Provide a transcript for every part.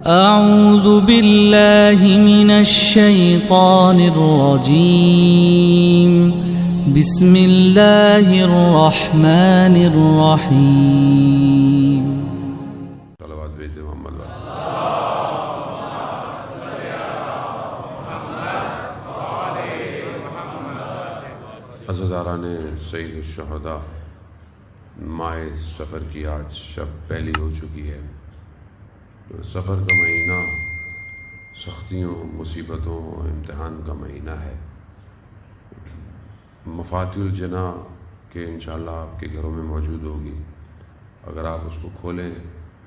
أعوذ بالله من الشيطان الرجيم بسم الله الرحمن الرحيم صلوات بھیج دیں محمد عزیزاران سید الشہداء، ماہ سفر کی آج شب پہلی ہو چکی ہے۔ سفر کا مہینہ سختیوں، مصیبتوں اور امتحان کا مہینہ ہے۔ مفاتیح الجناح کہ انشاءاللہ آپ کے گھروں میں موجود ہوگی، اگر آپ اس کو کھولیں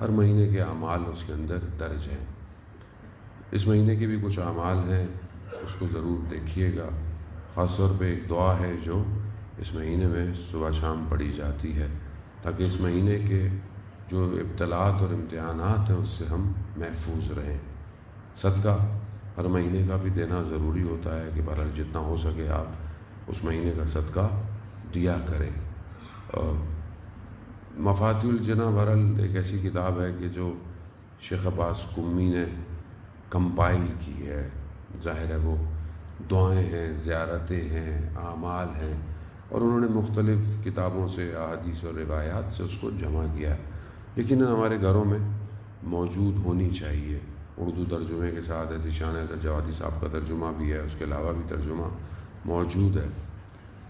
ہر مہینے کے اعمال اس کے اندر درج ہیں۔ اس مہینے کے بھی کچھ اعمال ہیں، اس کو ضرور دیکھیے گا۔ خاص طور پہ ایک دعا ہے جو اس مہینے میں صبح شام پڑھی جاتی ہے، تاکہ اس مہینے کے جو ابتلاءات اور امتحانات ہیں اس سے ہم محفوظ رہیں۔ صدقہ ہر مہینے کا بھی دینا ضروری ہوتا ہے کہ بہرحال جتنا ہو سکے آپ اس مہینے کا صدقہ دیا کریں۔ مفاتیح الجناح بہرحال ایک ایسی کتاب ہے کہ جو شیخ عباس قمی نے کمپائل کی ہے۔ ظاہر ہے وہ دعائیں ہیں، زیارتیں ہیں، اعمال ہیں، اور انہوں نے مختلف کتابوں سے، احادیث اور روایات سے اس کو جمع کیا ہے۔ یقیناً ہمارے گھروں میں موجود ہونی چاہیے۔ اردو ترجمے کے ساتھ شان جوادی صاحب کا ترجمہ بھی ہے، اس کے علاوہ بھی ترجمہ موجود ہے۔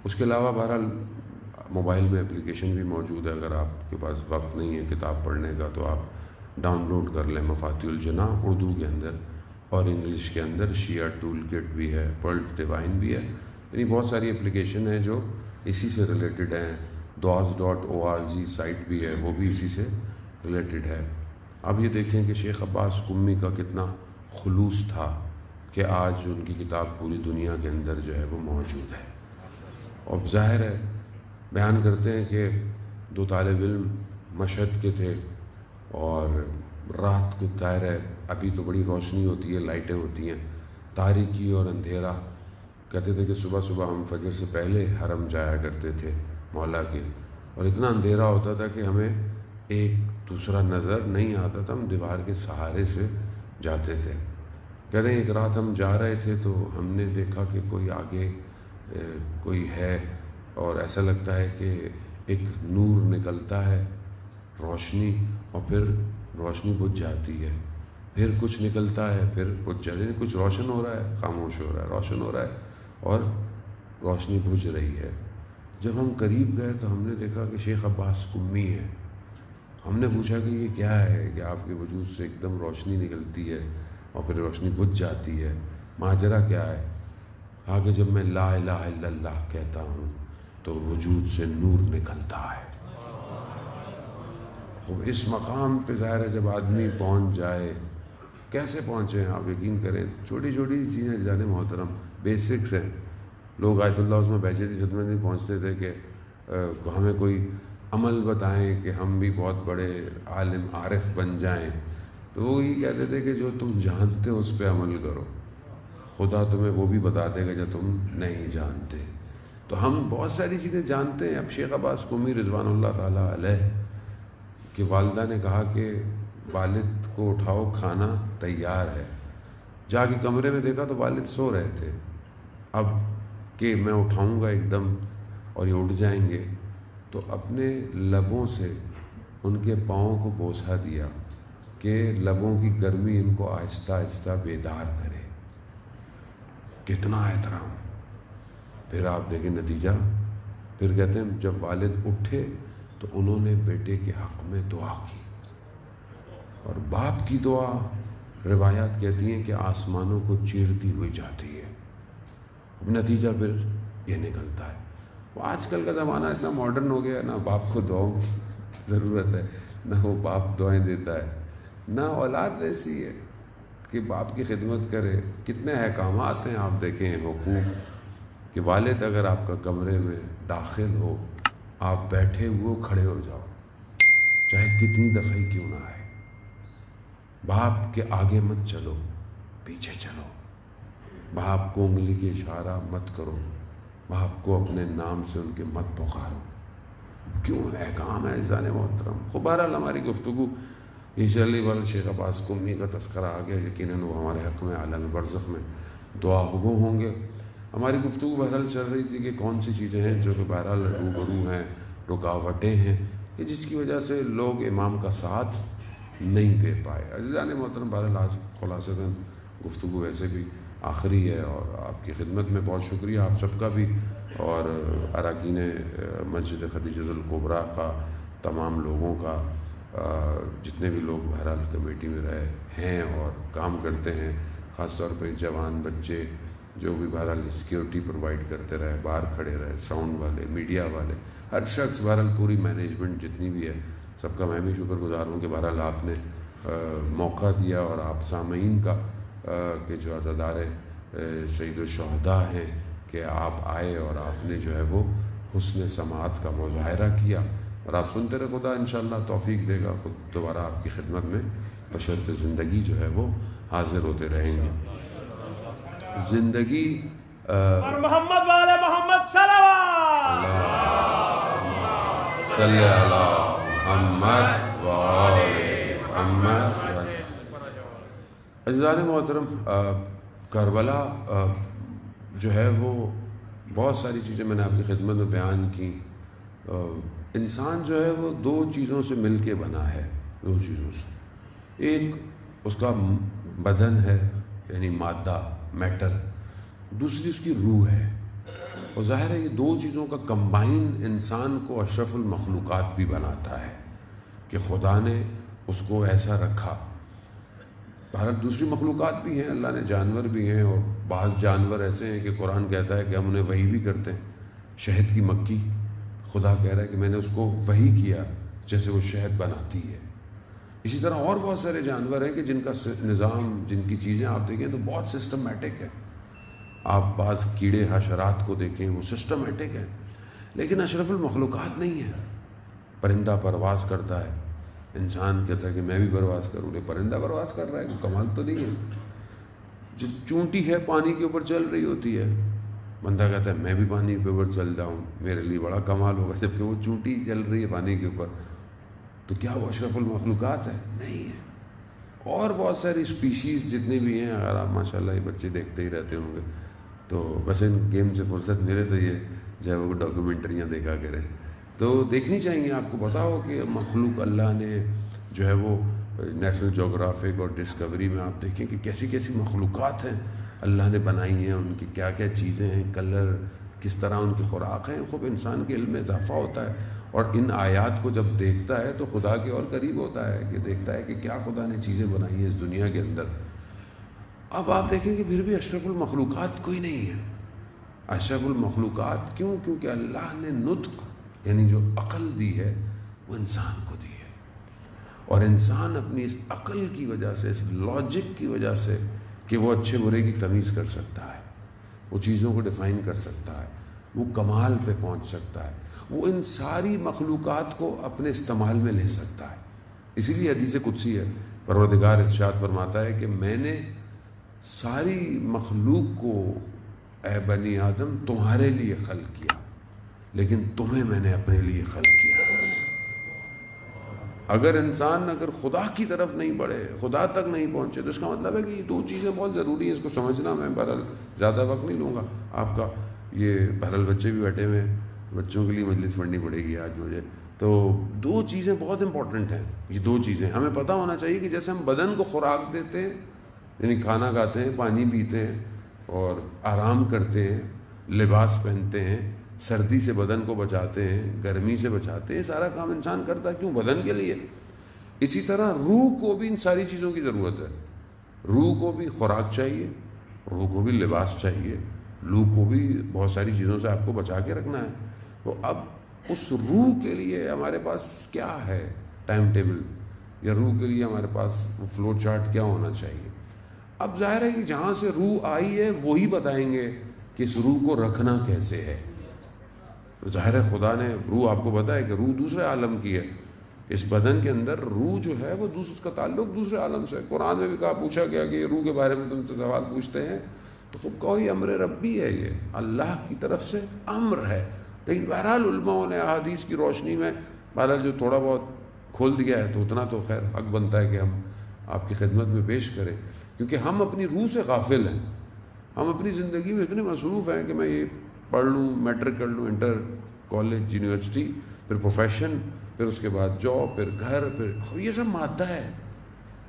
اس کے علاوہ بہرحال موبائل میں اپلیکیشن بھی موجود ہے، اگر آپ کے پاس وقت نہیں ہے کتاب پڑھنے کا تو آپ ڈاؤن لوڈ کر لیں مفاتیح الجناح، اردو کے اندر اور انگلش کے اندر شیعہ ٹول کٹ بھی ہے، پرلز ڈیوائن بھی ہے، یعنی بہت ساری اپلیکیشن ہیں جو اسی سے ریلیٹڈ ہیں۔ duaz.org سائٹ بھی ہے، وہ بھی اسی سے ریلیٹڈ ہے۔ اب یہ دیکھیں کہ شیخ عباس قمی کا کتنا خلوص تھا کہ آج ان کی کتاب پوری دنیا کے اندر جو ہے وہ موجود ہے۔ اور ظاہر ہے بیان کرتے ہیں کہ دو طالب علم مشہد کے تھے، اور رات کو ظاہر ہے ابھی تو بڑی روشنی ہوتی ہے، لائٹیں ہوتی ہیں، تاریکی اور اندھیرا۔ کہتے تھے کہ صبح صبح ہم فجر سے پہلے حرم جایا کرتے تھے مولا کے، اور اتنا اندھیرا ہوتا تھا کہ ہمیں ایک دوسرا نظر نہیں آتا تھا، ہم دیوار کے سہارے سے جاتے تھے۔ کہتے ہیں ایک رات ہم جا رہے تھے تو ہم نے دیکھا کہ کوئی آگے کوئی ہے، اور ایسا لگتا ہے کہ ایک نور نکلتا ہے، روشنی، اور پھر روشنی بجھ جاتی ہے، پھر کچھ نکلتا ہے، پھر بجھ جاتی ہے، کچھ روشن ہو رہا ہے، خاموش ہو رہا ہے، روشن ہو رہا ہے، اور روشنی بجھ رہی ہے۔ جب ہم قریب گئے تو ہم نے دیکھا کہ شیخ عباس قمی ہے۔ ہم نے پوچھا کہ یہ کیا ہے کہ آپ کے وجود سے ایک دم روشنی نکلتی ہے اور پھر روشنی بجھ جاتی ہے، ماجرا کیا ہے؟ کہا کہ جب میں لا الہ الا اللہ کہتا ہوں تو وجود سے نور نکلتا ہے۔ اب اس مقام پہ ظاہر ہے جب آدمی پہنچ جائے، کیسے پہنچے ہیں آپ یقین کریں، چھوٹی چھوٹی چیزیں جانے محترم، بیسکس ہیں۔ لوگ آیت اللہ عظمہ بہجتی خدمت میں پہنچتے تھے کہ ہمیں کوئی عمل بتائیں کہ ہم بھی بہت بڑے عالم عارف بن جائیں، تو وہ یہ کہتے تھے کہ جو تم جانتے ہو اس پہ عمل کرو، خدا تمہیں وہ بھی بتا دے گا جو تم نہیں جانتے۔ تو ہم بہت ساری چیزیں جانتے ہیں۔ اب شیخ عباس قمی رضوان اللہ تعالیٰ علیہ کہ والدہ نے کہا کہ والد کو اٹھاؤ، کھانا تیار ہے۔ جا کے کمرے میں دیکھا تو والد سو رہے تھے۔ اب کہ میں اٹھاؤں گا ایک دم اور یہ اٹھ جائیں گے، تو اپنے لبوں سے ان کے پاؤں کو بوسہ دیا کہ لبوں کی گرمی ان کو آہستہ آہستہ بیدار کرے۔ کتنا احترام! پھر آپ دیکھیں نتیجہ، پھر کہتے ہیں جب والد اٹھے تو انہوں نے بیٹے کے حق میں دعا کی، اور باپ کی دعا روایات کہتی ہیں کہ آسمانوں کو چیرتی ہوئی جاتی ہے۔ اب نتیجہ پھر یہ نکلتا ہے۔ وہ آج کل کا زمانہ اتنا ماڈرن ہو گیا، نہ باپ کو دعاؤں کی ضرورت ہے، نہ وہ باپ دعائیں دیتا ہے، نہ اولاد ویسی ہے کہ باپ کی خدمت کرے۔ کتنے احکامات ہیں آپ دیکھیں، حقوق، کہ والد اگر آپ کا کمرے میں داخل ہو، آپ بیٹھے ہوئے کھڑے ہو جاؤ، چاہے کتنی دفعہ کیوں نہ آئے۔ باپ کے آگے مت چلو، پیچھے چلو۔ باپ کو انگلی کے اشارہ مت کرو، باپ کو اپنے نام سے ان کے مت پکارو۔ کیوں احکام ہے عزیزان محترم۔ خب بہرحال ہماری گفتگو انشاءاللہ والا شیخ عباس قمی کا تذکرہ آ گیا، یقیناً وہ ہمارے حق میں عالم برزخ میں دعا گو ہوں گے۔ ہماری گفتگو بہرحال چل رہی تھی کہ کون سی چیزیں ہیں جو کہ بہرحال روبرو ہیں، رکاوٹیں ہیں کہ جس کی وجہ سے لوگ امام کا ساتھ نہیں دے پائے۔ عزیزان محترم، بہرحال آج خلاصتاً گفتگو ویسے بھی آخری ہے، اور آپ کی خدمت میں بہت شکریہ آپ سب کا بھی، اور اراکین مسجد خدیجہ الکبریٰ کا، تمام لوگوں کا، جتنے بھی لوگ بہرحال کمیٹی میں رہے ہیں اور کام کرتے ہیں، خاص طور پہ جوان بچے جو بھی بہرحال سیکیورٹی پرووائڈ کرتے رہے، باہر کھڑے رہے، ساؤنڈ والے، میڈیا والے، ہر شخص، بہرحال پوری مینجمنٹ جتنی بھی ہے، سب کا میں بھی شکر گزار ہوں کہ بہرحال آپ نے موقع دیا، اور آپ سامعین کا کہ جو عزادار سید الشہداء ہیں کہ آپ آئے اور آپ نے جو ہے وہ حسن سماعت کا مظاہرہ کیا، اور آپ سنتے رہے۔ خدا انشاءاللہ توفیق دے گا، خود دوبارہ آپ کی خدمت میں بشرط زندگی جو ہے وہ حاضر ہوتے رہیں گے۔ زندگی اور محمد والے محمد صلوات صلی اللہ محمد وآلِ محمد۔ عزیزان محترم، کربلا جو ہے وہ بہت ساری چیزیں میں نے آپ کی خدمت میں بیان کی۔ انسان جو ہے وہ دو چیزوں سے مل کے بنا ہے، دو چیزوں سے، ایک اس کا بدن ہے یعنی مادہ، میٹر، دوسری اس کی روح ہے، اور ظاہر ہے یہ دو چیزوں کا کمبائن انسان کو اشرف المخلوقات بھی بناتا ہے کہ خدا نے اس کو ایسا رکھا۔ بھارت دوسری مخلوقات بھی ہیں، اللہ نے جانور بھی ہیں، اور بعض جانور ایسے ہیں کہ قرآن کہتا ہے کہ ہم انہیں وحی بھی کرتے ہیں۔ شہد کی مکھی، خدا کہہ رہا ہے کہ میں نے اس کو وحی کیا جیسے وہ شہد بناتی ہے۔ اسی طرح اور بہت سارے جانور ہیں کہ جن کا نظام، جن کی چیزیں آپ دیکھیں تو بہت سسٹمیٹک ہے۔ آپ بعض کیڑے حشرات کو دیکھیں، وہ سسٹمیٹک ہے، لیکن اشرف المخلوقات نہیں ہے۔ پرندہ پرواز کرتا ہے، انسان کہتا ہے کہ میں بھی پرواز کروں، لیکن پرندہ پرواز کر رہا ہے، کوئی کمال تو نہیں ہے۔ جو چونٹی ہے پانی کے اوپر چل رہی ہوتی ہے، بندہ کہتا ہے میں بھی پانی کے اوپر چل جاؤں، میرے لیے بڑا کمال ہوگا، جبکہ وہ چونٹی چل رہی ہے پانی کے اوپر، تو کیا وہ اشرف المخلوقات ہے؟ نہیں ہے۔ اور بہت ساری اسپیشیز جتنے بھی ہیں، اگر آپ ماشاءاللہ یہ بچے دیکھتے ہی رہتے ہوں گے تو بس ان گیم سے فرصت ملے تو یہ جو ہے وہ ڈاکیومنٹریاں دیکھا کریں، تو دیکھنی چاہیے۔ آپ کو پتا ہو کہ مخلوق اللہ نے جو ہے وہ نیشنل جغرافک اور ڈسکوری میں آپ دیکھیں کہ کیسی کیسی مخلوقات ہیں اللہ نے بنائی ہیں، ان کی کیا کیا چیزیں ہیں، کلر کس طرح ان کی خوراک ہیں۔ خوب انسان کے علم میں اضافہ ہوتا ہے، اور ان آیات کو جب دیکھتا ہے تو خدا کے اور قریب ہوتا ہے کہ دیکھتا ہے کہ کیا خدا نے چیزیں بنائی ہیں اس دنیا کے اندر۔ اب آپ دیکھیں کہ پھر بھی اشرف المخلوقات کوئی نہیں ہے۔ اشرف المخلوقات کیوں؟ کیونکہ اللہ نے نطق یعنی جو عقل دی ہے وہ انسان کو دی ہے، اور انسان اپنی اس عقل کی وجہ سے، اس لاجک کی وجہ سے کہ وہ اچھے برے کی تمیز کر سکتا ہے، وہ چیزوں کو ڈیفائن کر سکتا ہے، وہ کمال پہ پہنچ سکتا ہے، وہ ان ساری مخلوقات کو اپنے استعمال میں لے سکتا ہے۔ اسی لیے حدیث قدسی ہے، پروردگار ارشاد فرماتا ہے کہ میں نے ساری مخلوق کو اے بنی آدم تمہارے لیے خلق کیا، لیکن تمہیں میں نے اپنے لیے خلق کیا۔ اگر انسان خدا کی طرف نہیں بڑھے، خدا تک نہیں پہنچے، تو اس کا مطلب ہے کہ یہ دو چیزیں بہت ضروری ہیں، اس کو سمجھنا۔ میں بہرحال زیادہ وقت نہیں لوں گا آپ کا، یہ بہرحال بچے بھی بیٹھے ہوئے ہیں، بچوں کے لیے مجلس پڑھنی پڑے گی آج مجھے، تو دو چیزیں بہت امپورٹنٹ ہیں۔ یہ دو چیزیں ہمیں پتہ ہونا چاہیے کہ جیسے ہم بدن کو خوراک دیتے ہیں، یعنی کھانا کھاتے ہیں، پانی پیتے ہیں اور آرام کرتے ہیں، لباس پہنتے ہیں، سردی سے بدن کو بچاتے ہیں، گرمی سے بچاتے ہیں، سارا کام انسان کرتا ہے کیوں؟ بدن کے لیے۔ اسی طرح روح کو بھی ان ساری چیزوں کی ضرورت ہے۔ روح کو بھی خوراک چاہیے، روح کو بھی لباس چاہیے، روح کو بھی بہت ساری چیزوں سے آپ کو بچا کے رکھنا ہے۔ تو اب اس روح کے لیے ہمارے پاس کیا ہے ٹائم ٹیبل، یا روح کے لیے ہمارے پاس فلو چارٹ کیا ہونا چاہیے؟ اب ظاہر ہے کہ جہاں سے روح آئی ہے وہی بتائیں گے کہ اس روح کو رکھنا کیسے ہے۔ ظاہر ہے خدا نے روح، آپ کو پتہ ہے کہ روح دوسرے عالم کی ہے، اس بدن کے اندر روح جو ہے وہ اس کا تعلق دوسرے عالم سے ہے۔ قرآن میں بھی کہا، پوچھا گیا کہ یہ روح کے بارے میں تم سے سوال پوچھتے ہیں، تو خود کہو یہ امر ربی ہے، یہ اللہ کی طرف سے امر ہے۔ لیکن بہرحال علماء نے احادیث کی روشنی میں بہرحال جو تھوڑا بہت کھول دیا ہے تو اتنا تو خیر حق بنتا ہے کہ ہم آپ کی خدمت میں پیش کریں، کیونکہ ہم اپنی روح سے غافل ہیں. ہم اپنی زندگی میں اتنے مصروف ہیں کہ میں یہ پڑھ لوں، میٹرک کر لوں، انٹر، کالج، یونیورسٹی، پھر پروفیشن، پھر اس کے بعد جاب، پھر گھر، پھر یہ سب مادہ ہے.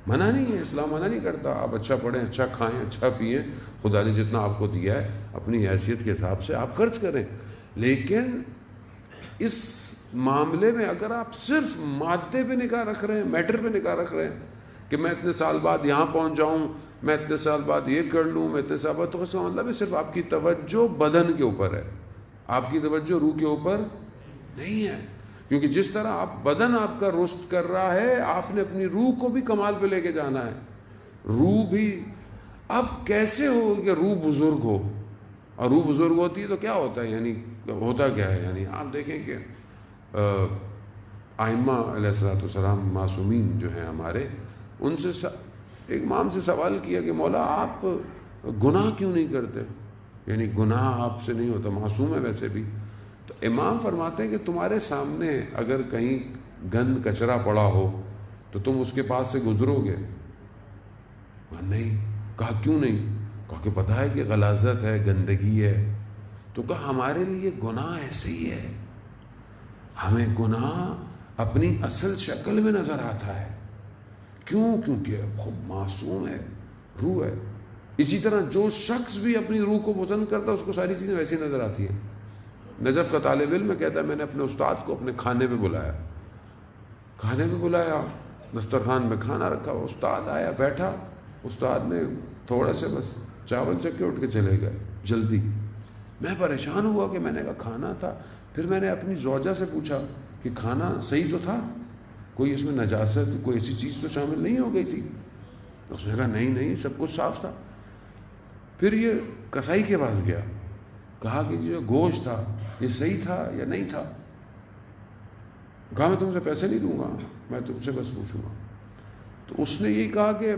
منع نہیں ہے، اسلام منع نہیں کرتا. آپ اچھا پڑھیں، اچھا کھائیں، اچھا پئیں، خدا نے جتنا آپ کو دیا ہے اپنی حیثیت کے حساب سے آپ خرچ کریں. لیکن اس معاملے میں اگر آپ صرف مادے پہ نگاہ رکھ رہے ہیں، میٹر پہ نگاہ رکھ رہے ہیں کہ میں اتنے سال بعد یہاں پہنچ جاؤں، میں اتنے سال بعد یہ کر لوں، میں اتنے سال بعد، تو اس کا مطلب ہے صرف آپ کی توجہ بدن کے اوپر ہے، آپ کی توجہ روح کے اوپر نہیں ہے. کیونکہ جس طرح آپ بدن آپ کا رشد کر رہا ہے، آپ نے اپنی روح کو بھی کمال پہ لے کے جانا ہے. روح بھی اب کیسے ہو کہ روح بزرگ ہو، اور روح بزرگ ہوتی ہے تو کیا ہوتا ہے، یعنی ہوتا کیا ہے؟ یعنی آپ دیکھیں کہ ائمہ علیہ السلام معصومین جو ہیں ہمارے، ان سے ایک امام سے سوال کیا کہ مولا آپ گناہ کیوں نہیں کرتے؟ یعنی گناہ آپ سے نہیں ہوتا، معصوم ہے ویسے بھی. تو امام فرماتے ہیں کہ تمہارے سامنے اگر کہیں گند کچرا پڑا ہو تو تم اس کے پاس سے گزرو گے؟ نہیں. کہا کیوں نہیں؟ کہا کہ پتہ ہے کہ غلاظت ہے، گندگی ہے. تو کہا ہمارے لیے گناہ ایسے ہی ہے، ہمیں گناہ اپنی اصل شکل میں نظر آتا ہے. کیوں؟ کیونکہ خود معصوم ہے، روح ہے. اسی طرح جو شخص بھی اپنی روح کو پسند کرتا ہے اس کو ساری چیزیں ویسی نظر آتی ہیں. نجف کا طالب علم کہتا ہے میں نے اپنے استاد کو اپنے کھانے پہ بلایا، دسترخوان میں کھانا رکھا، استاد آیا، بیٹھا، استاد نے تھوڑا سے بس چاول چکے اٹھ کے چلے گئے جلدی. میں پریشان ہوا کہ میں نے کہا کھانا تھا. پھر میں نے اپنی زوجہ سے پوچھا کہ کھانا صحیح تو تھا، کوئی اس میں نجاست، کوئی ایسی چیز تو شامل نہیں ہو گئی تھی؟ اس نے کہا نہیں سب کچھ صاف تھا. پھر یہ کسائی کے پاس گیا، کہا کہ جو گوشت تھا یہ صحیح تھا یا نہیں تھا؟ کہا میں تم سے پیسے نہیں دوں گا، میں تم سے بس پوچھوں گا. تو اس نے یہی کہا کہ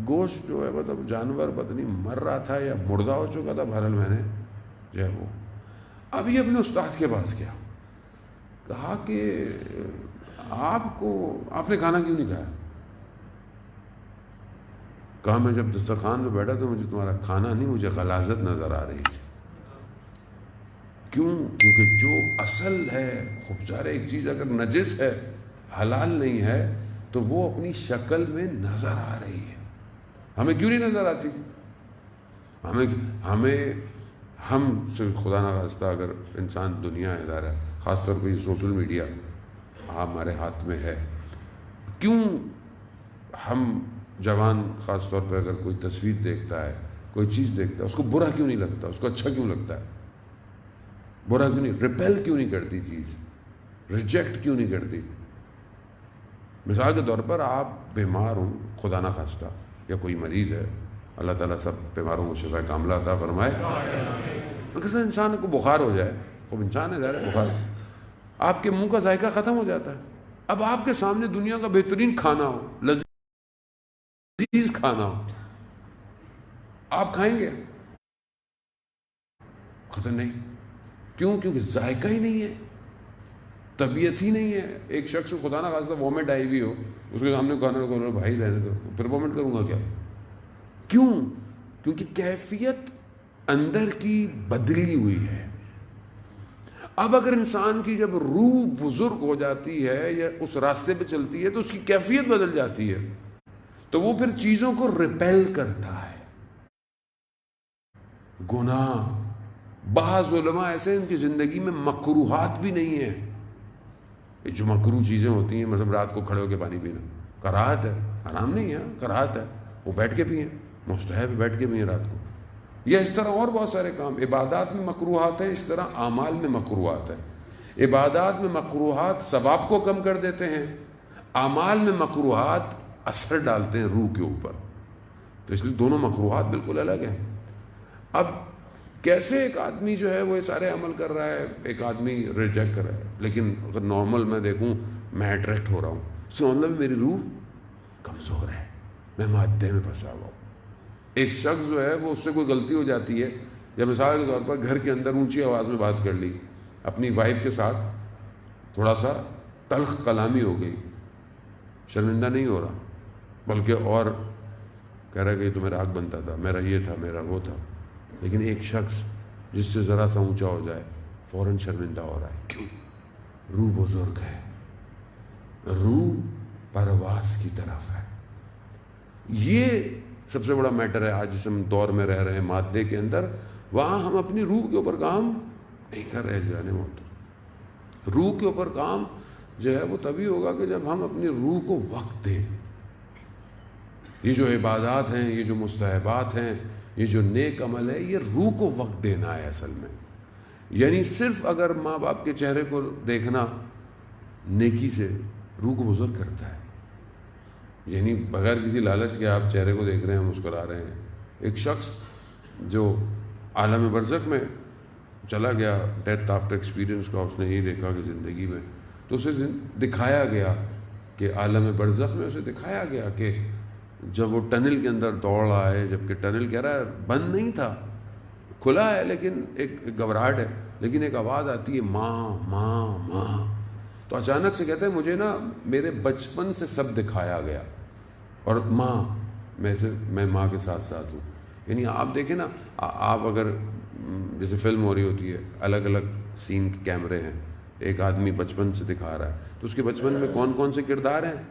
گوشت جو ہے مطلب جانور پتہ نہیں مر رہا تھا یا مردہ ہو چکا تھا، بہرحال میں نے جو ہے وہ. اب یہ اپنے استاد کے پاس گیا، کہا کہ آپ نے کھانا کیوں نہیں کھایا؟ کہا میں جب دسترخوان میں بیٹھا تو مجھے تمہارا کھانا نہیں، مجھے غلاظت نظر آ رہی تھی. کیوں؟ کیونکہ جو اصل ہے، خوبصورت ایک چیز اگر نجس ہے، حلال نہیں ہے، تو وہ اپنی شکل میں نظر آ رہی ہے. ہمیں کیوں نہیں نظر آتی؟ ہم سے خدا نخواستہ اگر انسان دنیا ادارہ، خاص طور پہ یہ سوشل میڈیا ہمارے ہاتھ میں ہے، کیوں ہم جوان خاص طور پہ اگر کوئی تصویر دیکھتا ہے، کوئی چیز دیکھتا ہے، اس کو برا کیوں نہیں لگتا، اس کو اچھا کیوں لگتا ہے؟ برا کیوں نہیں، ریپیل کیوں نہیں کرتی چیز، ریجیکٹ کیوں نہیں کرتی؟ مثال کے طور پر آپ بیمار ہوں، خدا نخواستہ، یا کوئی مریض ہے، اللہ تعالیٰ سب بیماروں کو شفا کاملہ عطا فرمائے. اگر انسان کو بخار ہو جائے، خوب انسان ہے ظاہر بخار، آپ کے منہ کا ذائقہ ختم ہو جاتا ہے. اب آپ کے سامنے دنیا کا بہترین کھانا ہو، لذیذ کھانا ہو، آپ کھائیں گے؟ ختم نہیں. کیوں؟ کیونکہ ذائقہ ہی نہیں ہے، طبیعت ہی نہیں ہے. ایک شخص کو خدا نہ خاصہ وومٹ آئی ہوئی ہو، اس کے سامنے کھانا رکھو، بھائی رہنے دو، پھر وومٹ کروں گا کیا؟ کیوں؟ کیونکہ کیفیت اندر کی بدلی ہوئی ہے. اب اگر انسان کی جب روح بزرگ ہو جاتی ہے یا اس راستے پہ چلتی ہے تو اس کی کیفیت بدل جاتی ہے، تو وہ پھر چیزوں کو ریپیل کرتا ہے. گناہ، بعض علماء ایسے ان کی زندگی میں مکروہات بھی نہیں ہیں. جو مکروہ چیزیں ہوتی ہیں، مطلب رات کو کھڑے ہو کے پانی پینا کراہت ہے، حرام نہیں ہے، کراہت ہے، وہ بیٹھ کے پئیں، مستحب بیٹھ کے پئیں رات کو. یا اس طرح اور بہت سارے کام، عبادات میں مکروہات ہیں، اس طرح اعمال میں مکروہات ہیں. عبادات میں مکروہات ثواب کو کم کر دیتے ہیں، اعمال میں مکروہات اثر ڈالتے ہیں روح کے اوپر. تو اس لیے دونوں مکروہات بالکل الگ ہیں. اب کیسے ایک آدمی جو ہے وہ یہ سارے عمل کر رہا ہے، ایک آدمی ریجیکٹ کر رہا ہے، لیکن اگر نارمل میں دیکھوں میں اٹریکٹ ہو رہا ہوں، اس کا مطلب میری روح کمزور ہے، میں مادے میں پھنسا ہوا ہوں. ایک شخص جو ہے وہ اس سے کوئی غلطی ہو جاتی ہے، یا مثال کے طور پر گھر کے اندر اونچی آواز میں بات کر لی، اپنی وائف کے ساتھ تھوڑا سا تلخ کلامی ہو گئی، شرمندہ نہیں ہو رہا، بلکہ اور کہہ رہا ہے کہ یہ تو میرا حق بنتا تھا، میرا یہ تھا، میرا وہ تھا. لیکن ایک شخص جس سے ذرا سا اونچا ہو جائے فوراً شرمندہ ہو رہا ہے. کیوں؟ روح بزرگ ہے، روح پرواز کی طرف ہے. یہ سب سے بڑا میٹر ہے. آج جس ہم دور میں رہ رہے ہیں مادے کے اندر، وہاں ہم اپنی روح کے اوپر کام نہیں کر رہے. جانے محترم، روح کے اوپر کام جو ہے وہ تبھی ہوگا کہ جب ہم اپنی روح کو وقت دیں. یہ جو عبادات ہیں، یہ جو مستحبات ہیں، یہ جو نیک عمل ہے، یہ روح کو وقت دینا ہے اصل میں. یعنی صرف اگر ماں باپ کے چہرے کو دیکھنا نیکی سے روح کو بزرگ کرتا ہے. یعنی بغیر کسی لالچ کے آپ چہرے کو دیکھ رہے ہیں، مسکرا رہے ہیں. ایک شخص جو عالم برزخ میں چلا گیا، ڈیتھ آفٹر ایکسپیرینس کا اس نے یہی دیکھا کہ زندگی میں تو اسے دکھایا گیا کہ عالم برزخ میں اسے دکھایا گیا کہ جب وہ ٹنل کے اندر دوڑ رہا ہے، جبکہ ٹنل کہہ رہا ہے بند نہیں تھا، کھلا ہے، لیکن ایک گھبراہٹ ہے، لیکن ایک آواز آتی ہے ماں ماں ماں. تو اچانک سے کہتے ہیں مجھے نا میرے بچپن سے سب دکھایا گیا اور ماں میں ماں کے ساتھ ساتھ ہوں. یعنی آپ دیکھیں نا، آپ اگر جیسے فلم ہو رہی ہوتی ہے، الگ الگ سین کے کیمرے ہیں، ایک آدمی بچپن سے دکھا رہا ہے تو اس کے بچپن میں کون کون سے کردار ہیں،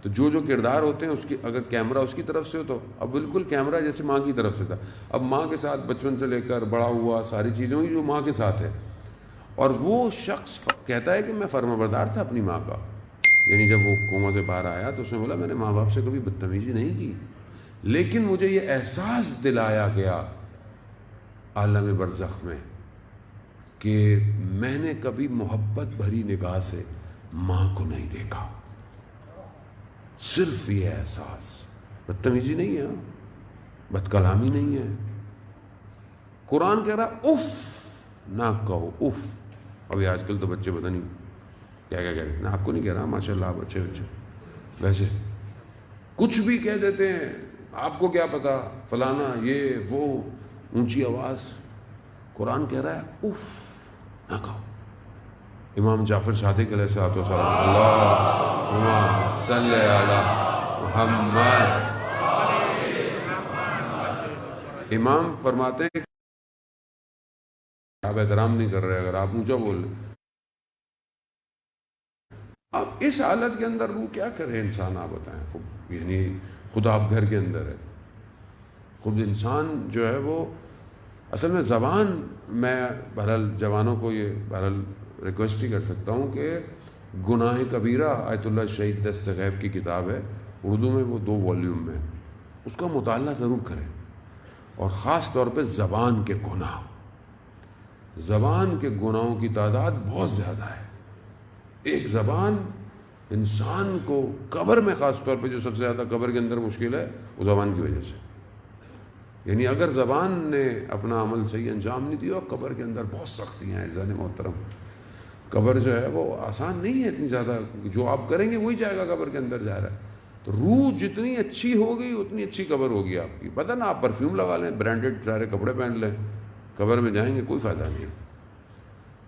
تو جو کردار ہوتے ہیں اس کی اگر کیمرہ اس کی طرف سے ہو تو اب بالکل کیمرہ جیسے ماں کی طرف سے تھا. اب ماں کے ساتھ بچپن سے لے کر بڑا ہوا ساری چیزیں ہوئی جو ماں کے ساتھ ہے. اور وہ شخص کہتا ہے کہ میں فرمانبردار تھا اپنی ماں کا. یعنی جب وہ کوما سے باہر آیا تو اس نے بولا میں نے ماں باپ سے کبھی بدتمیزی نہیں کی، لیکن مجھے یہ احساس دلایا گیا عالم برزخ میں کہ میں نے کبھی محبت بھری نگاہ سے ماں کو نہیں دیکھا. صرف یہ احساس، بدتمیزی نہیں ہے، بد کلامی نہیں ہے. قرآن کہہ رہا اف نہ کہو اف. ابھی آج کل تو بچے پتہ نہیں کیا کہہ رہے ہیں. آپ کو نہیں کہہ رہا، ماشاء اللہ آپ اچھے ویسے کچھ بھی کہہ دیتے ہیں. آپ کو کیا پتا فلانا یہ وہ، اونچی آواز. قرآن کہہ رہا ہے اف نہ کہو. امام جعفر صادق علیہ السلام، اللہم صلی علی محمد. امام فرماتے ہیں آپ احترام نہیں کر رہے اگر آپ اونچا بول رہے. اب اس حالت کے اندر روح کیا کرے انسان، آپ بتائیں. خود یعنی خود آپ گھر کے اندر ہے، خود انسان جو ہے وہ اصل میں زبان. میں بہرحال جوانوں کو یہ بہرحال ریکویسٹ ہی کر سکتا ہوں کہ گناہ کبیرہ آیت اللہ شہید دست غیب کی کتاب ہے، اردو میں وہ 2 والیوم میں، اس کا مطالعہ ضرور کریں. اور خاص طور پہ زبان کے گناہ، زبان کے گناہوں کی تعداد بہت زیادہ ہے. ایک زبان انسان کو قبر میں، خاص طور پہ جو سب سے زیادہ قبر کے اندر مشکل ہے وہ زبان کی وجہ سے. یعنی اگر زبان نے اپنا عمل صحیح انجام نہیں دیا، قبر کے اندر بہت سختیاں ہیں. عزیزان محترم، قبر جو ہے وہ آسان نہیں ہے اتنی زیادہ. جو آپ کریں گے وہی جائے گا قبر کے اندر جا رہا ہے. تو روح جتنی اچھی ہوگی اتنی اچھی قبر ہوگی آپ کی. پتہ نا، آپ پرفیوم لگا لیں، برانڈڈ سارے کپڑے پہن لیں، قبر میں جائیں گے کوئی فائدہ نہیں ہے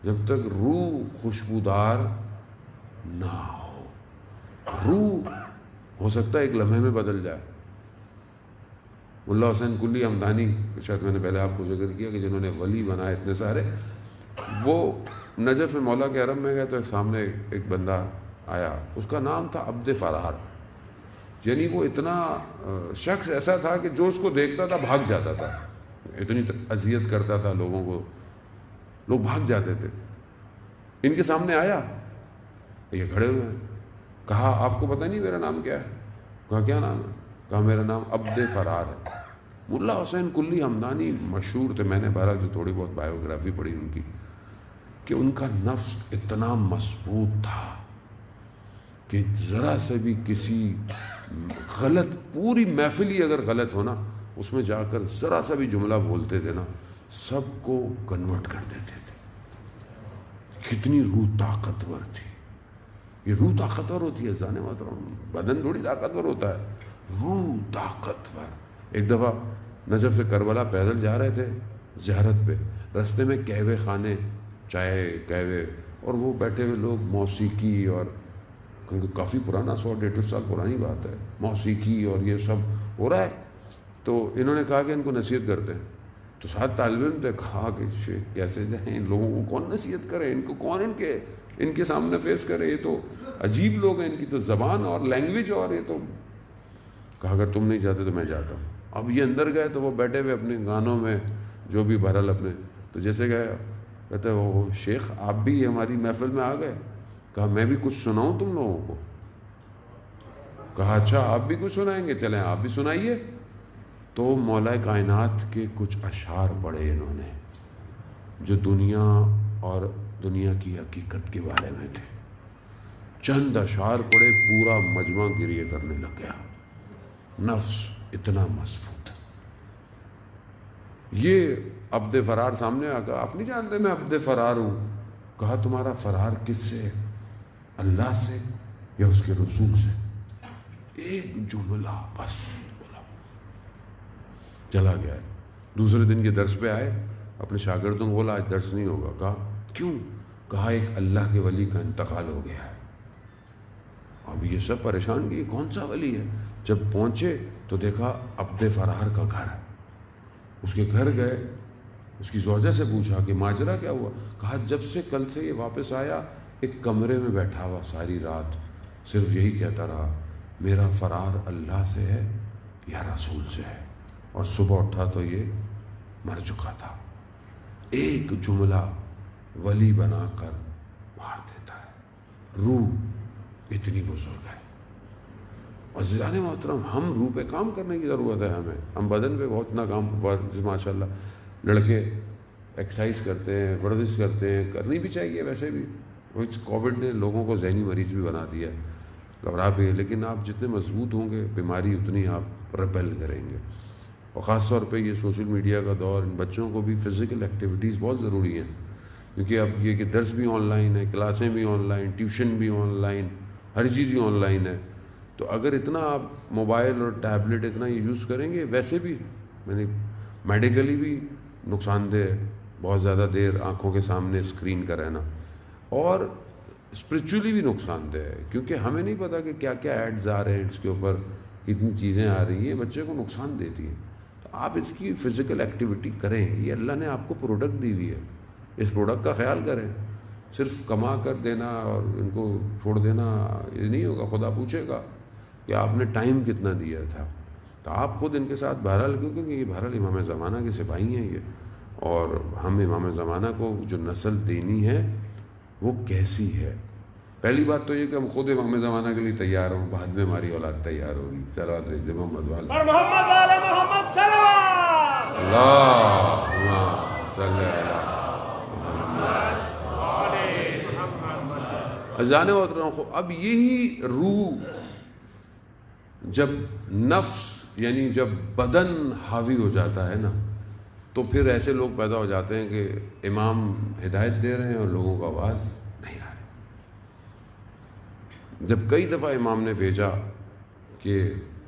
جب تک روح خوشبودار نہ ہو. روح ہو سکتا ہے ایک لمحے میں بدل جائے. ملا حسین کلی ہمدانی، شاید میں نے پہلے آپ کو ذکر کیا کہ جنہوں نے ولی بنائے اتنے سارے، وہ نجف مولا کے حرم میں گئے تو سامنے ایک بندہ آیا، اس کا نام تھا عبد فرار. یعنی وہ اتنا شخص ایسا تھا کہ جو اس کو دیکھتا تھا بھاگ جاتا تھا، اتنی اذیت کرتا تھا لوگوں کو، لوگ بھاگ جاتے تھے. ان کے سامنے آیا، یہ کھڑے ہوئے ہیں. کہا آپ کو پتہ نہیں میرا نام کیا ہے؟ کہا کیا نام ہے؟ کہا میرا نام عبد فرار ہے. ملا حسین کلی ہمدانی مشہور تھے. میں نے بہرحال جو تھوڑی بہت بایوگرافی پڑھی ان کی، کہ ان کا نفس اتنا مضبوط تھا کہ ذرا سے بھی کسی غلط، پوری محفل ہی اگر غلط ہونا، اس میں جا کر ذرا سا بھی جملہ بولتے تھے نا، سب کو کنورٹ کر دیتے تھے. کتنی روح طاقتور تھی. یہ روح طاقتور ہوتی ہے جانے محترم، بدن تھوڑی طاقتور ہوتا ہے، روح طاقتور. ایک دفعہ نجف سے کربلا پیدل جا رہے تھے زیارت پہ، رستے میں قہوے خانے، چائے قہوے، اور وہ بیٹھے ہوئے لوگ موسیقی اور کیونکہ کافی پرانا 100-150 سال پرانی بات ہے، موسیقی اور یہ سب ہو رہا ہے. تو انہوں نے کہا کہ ان کو نصیحت کرتے ہیں. تو 7 طالب علم تھے. کہا کہ شیخ کیسے جائیں، ان لوگوں کو کون نصیحت کرے، ان کو کون ان کے سامنے فیس کرے، یہ تو عجیب لوگ ہیں، ان کی تو زبان اور لینگویج اور یہ تو. کہا اگر تم نہیں جاتے تو میں جاتا ہوں. اب یہ اندر گئے تو وہ بیٹھے ہوئے اپنے گانوں میں جو بھی بہرحال اپنے، تو جیسے گئے کہتے وہ شیخ آپ بھی ہماری محفل میں آ گئے. کہا میں بھی کچھ سناؤں تم لوگوں کو. کہا اچھا آپ بھی کچھ سنائیں گے، چلیں آپ بھی سنائیے. تو مولا کائنات کے کچھ اشعار پڑھے انہوں نے جو دنیا اور دنیا کی حقیقت کے بارے میں تھے. چند اشعار پڑھے، پورا مجمع گریے کرنے لگ گیا. نفس اتنا مضبوط. یہ عبد فرار سامنے آ گیا. آپ نہیں جانتے میں عبد فرار ہوں. کہا تمہارا فرار کس سے، اللہ سے یا اس کے رسول سے؟ ایک جملہ بس بولا، چلا گیا. دوسرے دن کے درس پہ آئے، اپنے شاگردوں کو بولا آج درس نہیں ہوگا. کہا کیوں؟ کہا ایک اللہ کے ولی کا انتقال ہو گیا ہے. اب یہ سب پریشان کہ کون سا ولی ہے. جب پہنچے تو دیکھا عبد فرار کا گھر. اس کے گھر گئے، اس کی زوجہ سے پوچھا کہ ماجرا کیا ہوا. کہا جب سے کل سے یہ واپس آیا ایک کمرے میں بیٹھا ہوا ساری رات صرف یہی کہتا رہا میرا فرار اللہ سے ہے یا رسول سے ہے. اور صبح اٹھا تو یہ مر چکا تھا. ایک جملہ ولی بنا کر مار دیتا ہے. روح اتنی بزرگ ہے. عزیزان محترم، ہم روح پہ کام کرنے کی ضرورت ہے. ہم بدن پہ بہت نا کام، ماشاء اللہ لڑکے ایکسرسائز کرتے ہیں، ورزش کرتے ہیں، کرنی بھی چاہیے. ویسے بھی کووڈ نے لوگوں کو ذہنی مریض بھی بنا دیا، گھبرا بھی. لیکن آپ جتنے مضبوط ہوں گے بیماری اتنی آپ ریپیل کریں گے. اور خاص طور پہ یہ سوشل میڈیا کا دور، ان بچوں کو بھی فزیکل ایکٹیویٹیز بہت ضروری ہیں. کیونکہ اب یہ کہ درس بھی آن لائن ہے، کلاسیں بھی آن لائن، ٹیوشن بھی آن لائن، ہر چیز ہی آن لائن ہے. تو اگر اتنا آپ موبائل اور ٹیبلٹ اتنا یہ یوز کریں گے، ویسے بھی میڈیکلی بھی نقصان دہ ہے بہت زیادہ دیر آنکھوں کے سامنے اسکرین کا رہنا، اور اسپرچولی بھی نقصان دہ ہے. کیونکہ ہمیں نہیں پتہ کہ کیا کیا ایڈز آ رہے ہیں، اس کے اوپر کتنی چیزیں آ رہی ہیں، بچے کو نقصان دیتی ہیں. تو آپ اس کی فزیکل ایکٹیویٹی کریں. یہ اللہ نے آپ کو پروڈکٹ دی ہوئی ہے، اس پروڈکٹ کا خیال کریں. صرف کما کر دینا اور ان کو چھوڑ دینا یہ نہیں ہوگا. خدا پوچھے گا کہ آپ نے ٹائم کتنا دیا تھا. تو آپ خود ان کے ساتھ بہرحال، کیونکہ یہ بہرحال امام زمانہ کے سپاہی ہیں یہ، اور ہم امام زمانہ کو جو نسل دینی ہے وہ کیسی ہے. پہلی بات تو یہ کہ ہم خود امام زمانہ کے لیے تیار ہوں، بعد میں ہماری اولاد تیار ہوگی. صلوات بھیج محمد والے اور محمد والے محمد صلوات. اللہم صلی علی اذان محترم. اب یہی روح جب نفس یعنی جب بدن حاوی ہو جاتا ہے نا، تو پھر ایسے لوگ پیدا ہو جاتے ہیں کہ امام ہدایت دے رہے ہیں اور لوگوں کو آواز نہیں آ رہی. جب کئی دفعہ امام نے بھیجا کہ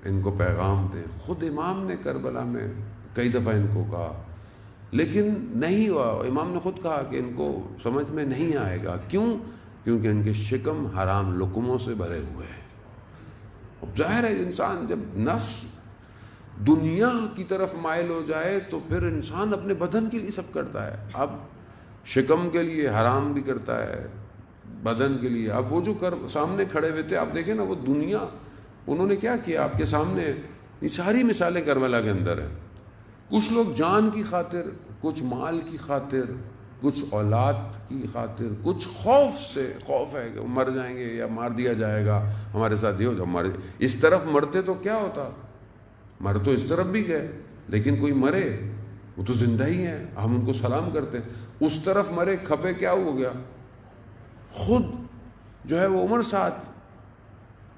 ان کو پیغام دیں، خود امام نے کربلا میں کئی دفعہ ان کو کہا، لیکن نہیں ہوا. امام نے خود کہا کہ ان کو سمجھ میں نہیں آئے گا. کیوں؟ کیونکہ ان کے شکم حرام لقموں سے بھرے ہوئے ہیں. اب ظاہر ہے انسان جب نفس دنیا کی طرف مائل ہو جائے تو پھر انسان اپنے بدن کے لیے سب کرتا ہے. اب شکم کے لیے حرام بھی کرتا ہے، بدن کے لیے. اب وہ جو سامنے کھڑے ہوئے تھے، آپ دیکھیں نا، وہ دنیا انہوں نے کیا کیا آپ کے سامنے. یہ ساری مثالیں کربلا کے اندر ہیں. کچھ لوگ جان کی خاطر، کچھ مال کی خاطر، کچھ اولاد کی خاطر، کچھ خوف سے، خوف ہے کہ مر جائیں گے یا مار دیا جائے گا، ہمارے ساتھ یہ ہو جائے. ہمارے اس طرف مرتے تو کیا ہوتا، مر تو اس طرف بھی گئے، لیکن کوئی مرے وہ تو زندہ ہی ہیں، ہم ان کو سلام کرتے ہیں. اس طرف مرے کھپے کیا ہو گیا. خود جو ہے وہ عمر سعد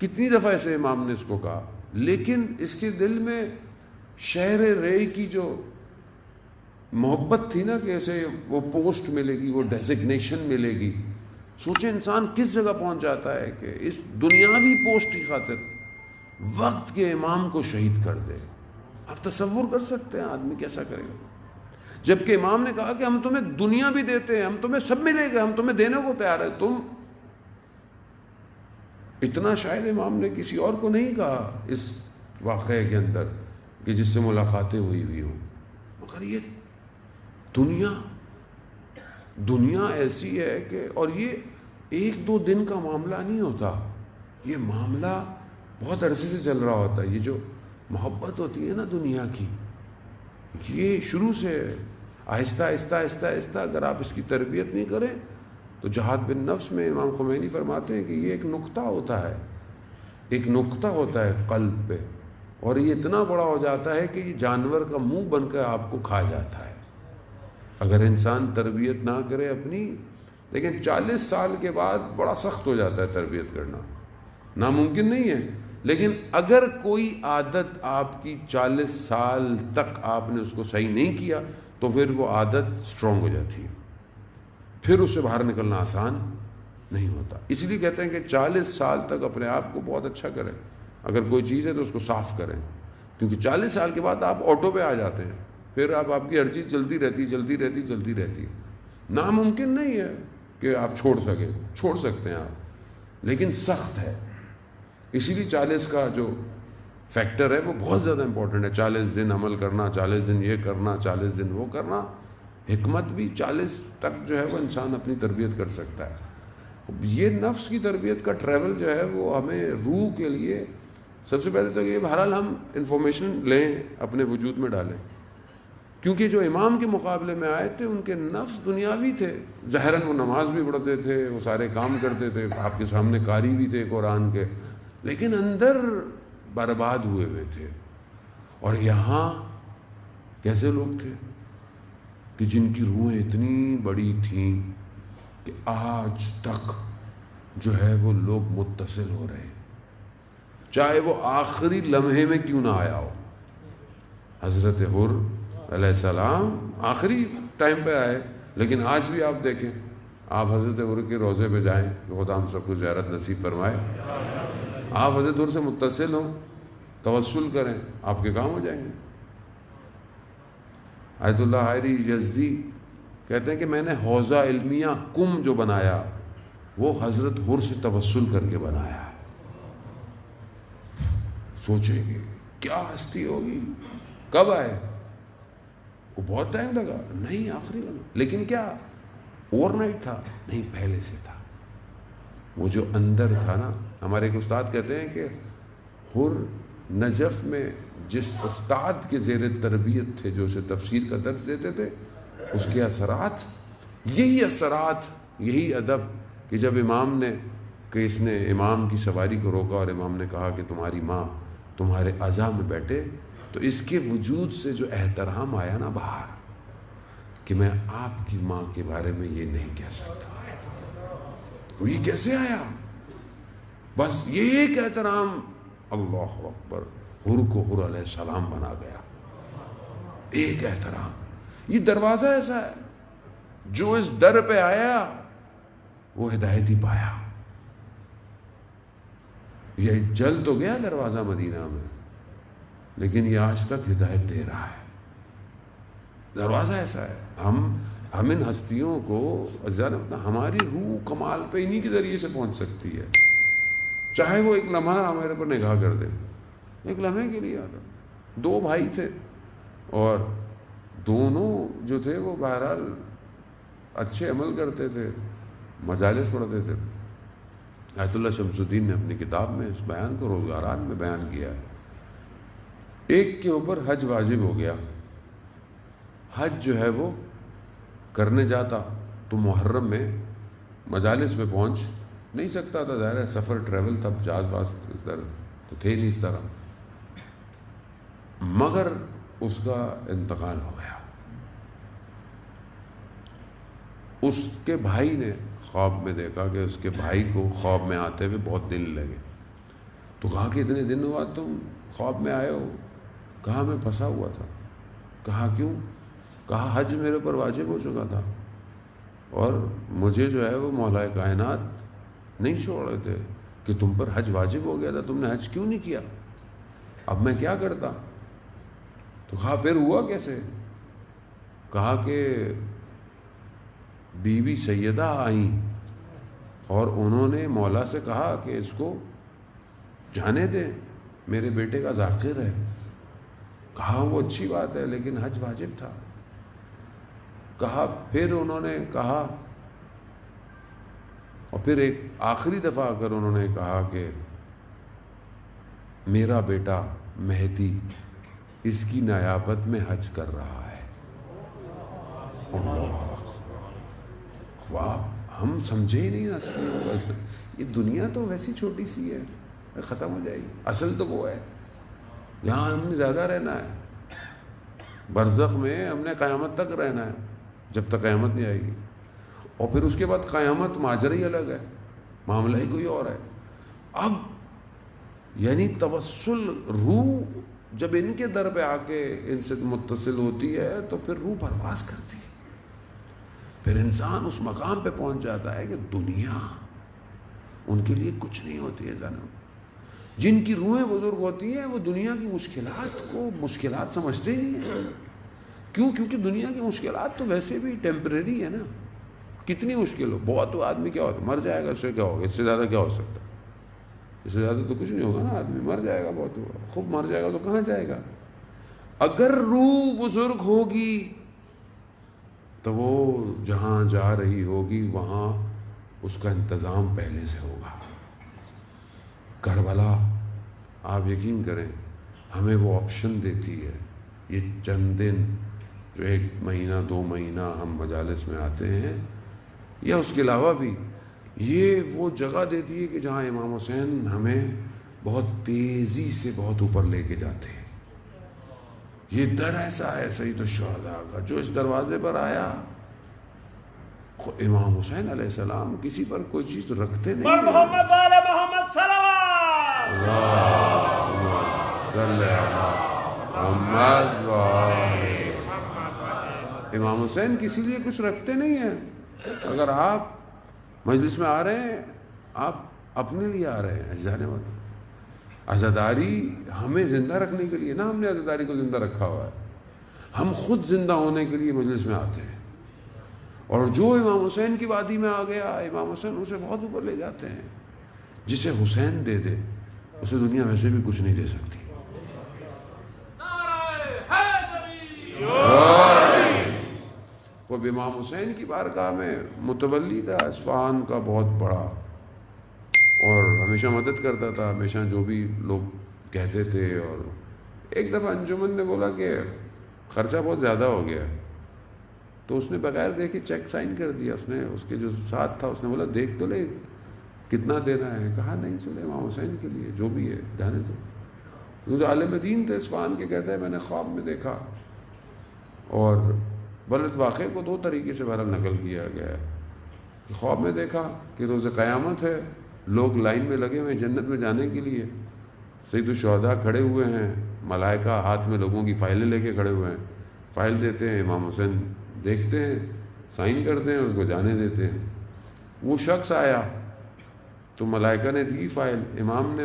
کتنی دفعہ ایسے امام نے اس کو کہا، لیکن اس کے دل میں شہر رے کی جو محبت تھی نا کہ ایسے وہ پوسٹ ملے گی، وہ ڈیزگنیشن ملے گی. سوچیں انسان کس جگہ پہنچ جاتا ہے کہ اس دنیاوی پوسٹ کی خاطر وقت کے امام کو شہید کر دے. آپ تصور کر سکتے ہیں آدمی کیسا کرے گا. جبکہ امام نے کہا کہ ہم تمہیں دنیا بھی دیتے ہیں، ہم تمہیں سب ملے گا، ہم تمہیں دینے کو تیار ہے. تم اتنا شاید امام نے کسی اور کو نہیں کہا اس واقعے کے اندر کہ جس سے ملاقاتیں ہوئی ہوں، مگر یہ دنیا ایسی ہے کہ، اور یہ ایک دو دن کا معاملہ نہیں ہوتا، یہ معاملہ بہت عرصے سے چل رہا ہوتا ہے۔ یہ جو محبت ہوتی ہے نا دنیا کی، یہ شروع سے آہستہ آہستہ آہستہ آہستہ اگر آپ اس کی تربیت نہیں کریں تو جہاد بن نفس میں امام خمینی فرماتے ہیں کہ یہ ایک نقطہ ہوتا ہے، ایک نقطہ ہوتا ہے قلب پہ، اور یہ اتنا بڑا ہو جاتا ہے کہ یہ جانور کا منہ بن کر آپ کو کھا جاتا ہے اگر انسان تربیت نہ کرے اپنی۔ لیکن 40 سال کے بعد بڑا سخت ہو جاتا ہے تربیت کرنا، ناممکن نہیں ہے، لیکن اگر کوئی عادت آپ کی 40 سال تک آپ نے اس کو صحیح نہیں کیا تو پھر وہ عادت سٹرونگ ہو جاتی ہے، پھر اس سے باہر نکلنا آسان نہیں ہوتا۔ اس لیے کہتے ہیں کہ 40 سال تک اپنے آپ کو بہت اچھا کریں، اگر کوئی چیز ہے تو اس کو صاف کریں، کیونکہ 40 سال کے بعد آپ آٹو پہ آ جاتے ہیں، پھر آپ کی ہر چیز چلتی رہتی ہے۔ ناممکن نہیں ہے کہ آپ چھوڑ سکتے ہیں آپ، لیکن سخت ہے۔ اسی لیے 40 کا جو فیکٹر ہے وہ بہت زیادہ امپورٹنٹ ہے۔ 40 دن عمل کرنا، 40 دن یہ کرنا، 40 دن وہ کرنا، حکمت بھی 40 تک جو ہے وہ انسان اپنی تربیت کر سکتا ہے۔ یہ نفس کی تربیت کا ٹریول جو ہے وہ ہمیں روح کے لیے سب سے پہلے تو یہ بہرحال ہم انفارمیشن لیں، اپنے وجود میں ڈالیں، کیونکہ جو امام کے مقابلے میں آئے تھے ان کے نفس دنیاوی تھے، ظاہراً وہ نماز بھی پڑھتے تھے، وہ سارے کام کرتے تھے، آپ کے سامنے قاری بھی تھے قرآن کے، لیکن اندر برباد ہوئے تھے۔ اور یہاں کیسے لوگ تھے کہ جن کی روحیں اتنی بڑی تھیں کہ آج تک جو ہے وہ لوگ متصل ہو رہے ہیں، چاہے وہ آخری لمحے میں کیوں نہ آیا ہو۔ حضرت حر علیہ السلام آخری ٹائم پہ آئے، لیکن آج بھی آپ دیکھیں، آپ حضرت حر کے روضے پہ جائیں، کہ خدا ہم سب کو زیارت نصیب فرمائے، آپ حضرت حر سے متصل ہوں، توسل کریں، آپ کے کام ہو جائیں گے۔ آیت اللہ حائری یزدی کہتے ہیں کہ میں نے حوضہ علمیہ کم جو بنایا وہ حضرت حر سے توسل کر کے بنایا۔ سوچیں گے کیا ہستی ہوگی، کب آئے؟ وہ بہت ٹائم لگا نہیں، آخری لگا، لیکن کیا اوور نائٹ تھا؟ نہیں، پہلے سے تھا۔ وہ جو اندر تھا نا، ہمارے ایک استاد کہتے ہیں کہ حر نجف میں جس استاد کے زیر تربیت تھے، جو اسے تفسیر کا درس دیتے تھے، اس کے اثرات، یہی ادب کہ جب امام نے کہ اس نے امام کی سواری کو روکا اور امام نے کہا کہ تمہاری ماں تمہارے عزا میں بیٹھے، تو اس کے وجود سے جو احترام آیا نا باہر کہ میں آپ کی ماں کے بارے میں یہ نہیں کہہ سکتا، تو یہ کیسے آیا؟ بس یہ ایک احترام، اللہ اکبر، حر کو حر علیہ السلام بنا گیا، ایک احترام۔ یہ دروازہ ایسا ہے، جو اس در پہ آیا وہ ہدایت ہی پایا۔ یہ جل تو گیا دروازہ مدینہ میں، لیکن یہ آج تک ہدایت دے رہا ہے۔ دروازہ ایسا ہے، ہم ان ہستیوں کو، ہماری روح کمال پہ انہی کے ذریعے سے پہنچ سکتی ہے، چاہے وہ ایک لمحہ ہمارے پر نگاہ کر دے، ایک لمحے کے لیے آتا۔ 2 بھائی تھے اور دونوں جو تھے وہ بہرحال اچھے عمل کرتے تھے، مجالس پڑھتے تھے۔ آیت اللہ شمس الدین نے اپنی کتاب میں اس بیان کو روزگارات میں بیان کیا ہے۔ ایک کے اوپر حج واجب ہو گیا، حج جو ہے وہ کرنے جاتا تو محرم میں مجالس میں پہنچ نہیں سکتا تھا، ظاہر ہے سفر ٹریول تھا، جہاز باز تو تھے نہیں اس طرح، مگر اس کا انتقال ہو گیا۔ اس کے بھائی نے خواب میں دیکھا کہ اس کے بھائی کو خواب میں آتے ہوئے بہت دن لگے، تو کہا کہ اتنے دن ہوا تم خواب میں آئے ہو؟ کہا میں پھنسا ہوا تھا۔ کہا کیوں؟ کہا حج میرے پر واجب ہو چکا تھا اور مجھے جو ہے وہ مولا کائنات نہیں چھوڑ رہے تھے کہ تم پر حج واجب ہو گیا تھا، تم نے حج کیوں نہیں کیا؟ اب میں کیا کرتا؟ تو کہا پھر ہوا کیسے؟ کہا کہ بی بی سیدہ آئیں اور انہوں نے مولا سے کہا کہ اس کو جانے دیں، میرے بیٹے کا ذاکر ہے. کہا وہ اچھی بات ہے لیکن حج واجب تھا. کہا پھر انہوں نے کہا، اور پھر ایک آخری دفعہ اگر انہوں نے کہا کہ میرا بیٹا مہدی اس کی نیابت میں حج کر رہا ہے. اللہ واہ، ہم سمجھے ہی نہیں نا. یہ دنیا تو ویسی چھوٹی سی ہے، ختم ہو جائے گی. اصل تو وہ ہے یہاں ہم نے زیادہ رہنا ہے. برزخ میں ہم نے قیامت تک رہنا ہے، جب تک قیامت نہیں آئے گی. اور پھر اس کے بعد قیامت ماجرا ہی الگ ہے، معاملہ ہی کوئی اور ہے. اب یعنی توسل، روح جب ان کے در پہ آ کے ان سے متصل ہوتی ہے تو پھر روح پرواز کرتی ہے. پھر انسان اس مقام پہ پہنچ جاتا ہے کہ دنیا ان کے لیے کچھ نہیں ہوتی ہے. جناب جن کی روحیں بزرگ ہوتی ہیں وہ دنیا کی مشکلات کو مشکلات سمجھتے ہی نہیں ہیں. کیوں؟ کیونکہ دنیا کی مشکلات تو ویسے بھی ٹیمپریری ہے نا. کتنی مشکل ہو، بہت آدمی کیا ہوتا ہے، مر جائے گا، اس سے کیا ہوگا، اس سے زیادہ کیا ہو سکتا ہے. اس سے زیادہ تو کچھ نہیں ہوگا نا. آدمی مر جائے گا، بہت ہوگا، خوب مر جائے گا تو کہاں جائے گا. اگر روح بزرگ ہوگی تو وہ جہاں جا رہی ہوگی وہاں اس کا انتظام پہلے سے ہوگا. کربلا آپ یقین کریں ہمیں وہ آپشن دیتی ہے. یہ چند دن جو 1 مہینہ 2 مہینہ ہم مجالس میں آتے ہیں، یا اس کے علاوہ بھی، یہ وہ جگہ دیتی ہے کہ جہاں امام حسین ہمیں بہت تیزی سے بہت اوپر لے کے جاتے ہیں. یہ در ایسا ہے سید الشہداء کا، جو اس دروازے پر آیا، امام حسین علیہ السلام کسی پر کوئی چیز رکھتے نہیں. محمد والے محمد صلوات. امام حسین کسی لیے کچھ رکھتے نہیں ہیں. اگر آپ مجلس میں آ رہے ہیں، آپ اپنے لیے آ رہے ہیں. اجزانے والا عزاداری ہمیں زندہ رکھنے کے لیے نا، ہم نے عزاداری کو زندہ رکھا ہوا ہے. ہم خود زندہ ہونے کے لیے مجلس میں آتے ہیں. اور جو امام حسین کی وادی میں آ گیا، امام حسین اسے بہت اوپر لے جاتے ہیں. جسے حسین دے دے اسے دنیا ویسے بھی کچھ نہیں دے سکتی. خود امام حسین کی بارگاہ میں متولی تھا اصفہان کا، بہت بڑا، اور ہمیشہ مدد کرتا تھا. ہمیشہ جو بھی لوگ کہتے تھے. اور ایک دفعہ انجمن نے بولا کہ خرچہ بہت زیادہ ہو گیا، تو اس نے بغیر دیکھے چیک سائن کر دیا. اس نے اس کے جو ساتھ تھا اس نے بولا دیکھ تو لے کتنا دینا ہے. کہا نہیں سنے امام حسین کے لیے جو بھی ہے جانے دو. جو عالم دین تھے اصفہان کے، کہتا ہے میں نے خواب میں دیکھا، اور بلکہ واقعے کو 2 طریقے سے بہرحال نقل کیا گیا ہے. خواب میں دیکھا کہ روز قیامت ہے، لوگ لائن میں لگے ہوئے جنت میں جانے کے لیے. سید الشہداء کھڑے ہوئے ہیں، ملائکہ ہاتھ میں لوگوں کی فائلیں لے کے کھڑے ہوئے ہیں. فائل دیتے ہیں، امام حسین دیکھتے ہیں، سائن کرتے ہیں، اس کو جانے دیتے ہیں. وہ شخص آیا تو ملائکہ نے دی فائل، امام نے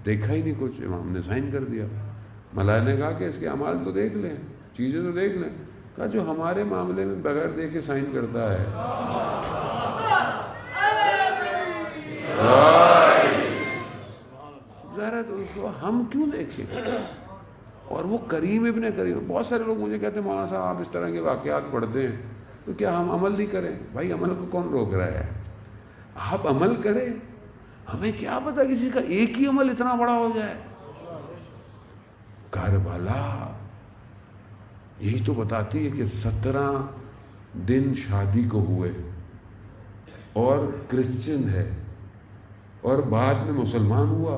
دیکھا ہی نہیں کچھ، امام نے سائن کر دیا. ملائکہ نے کہا کہ اس کے اعمال تو دیکھ لیں، چیزیں تو دیکھ لیں. کہا جو ہمارے معاملے میں بغیر دیکھے سائن کرتا ہے. ظاہر ہے تو اس کو ہم کیوں دیکھیں. اور وہ کریم ابن کریم. بہت سارے لوگ مجھے کہتے ہیں مولانا صاحب آپ اس طرح کے واقعات پڑھتے ہیں تو کیا ہم عمل نہیں کریں؟ بھائی عمل کو کون روک رہا ہے؟ آپ عمل کریں. ہمیں کیا پتا کسی کا ایک ہی عمل اتنا بڑا ہو جائے. کربلا یہی تو بتاتی ہے کہ 17 دن شادی کو ہوئے، اور کرسچن ہے، اور بعد میں مسلمان ہوا،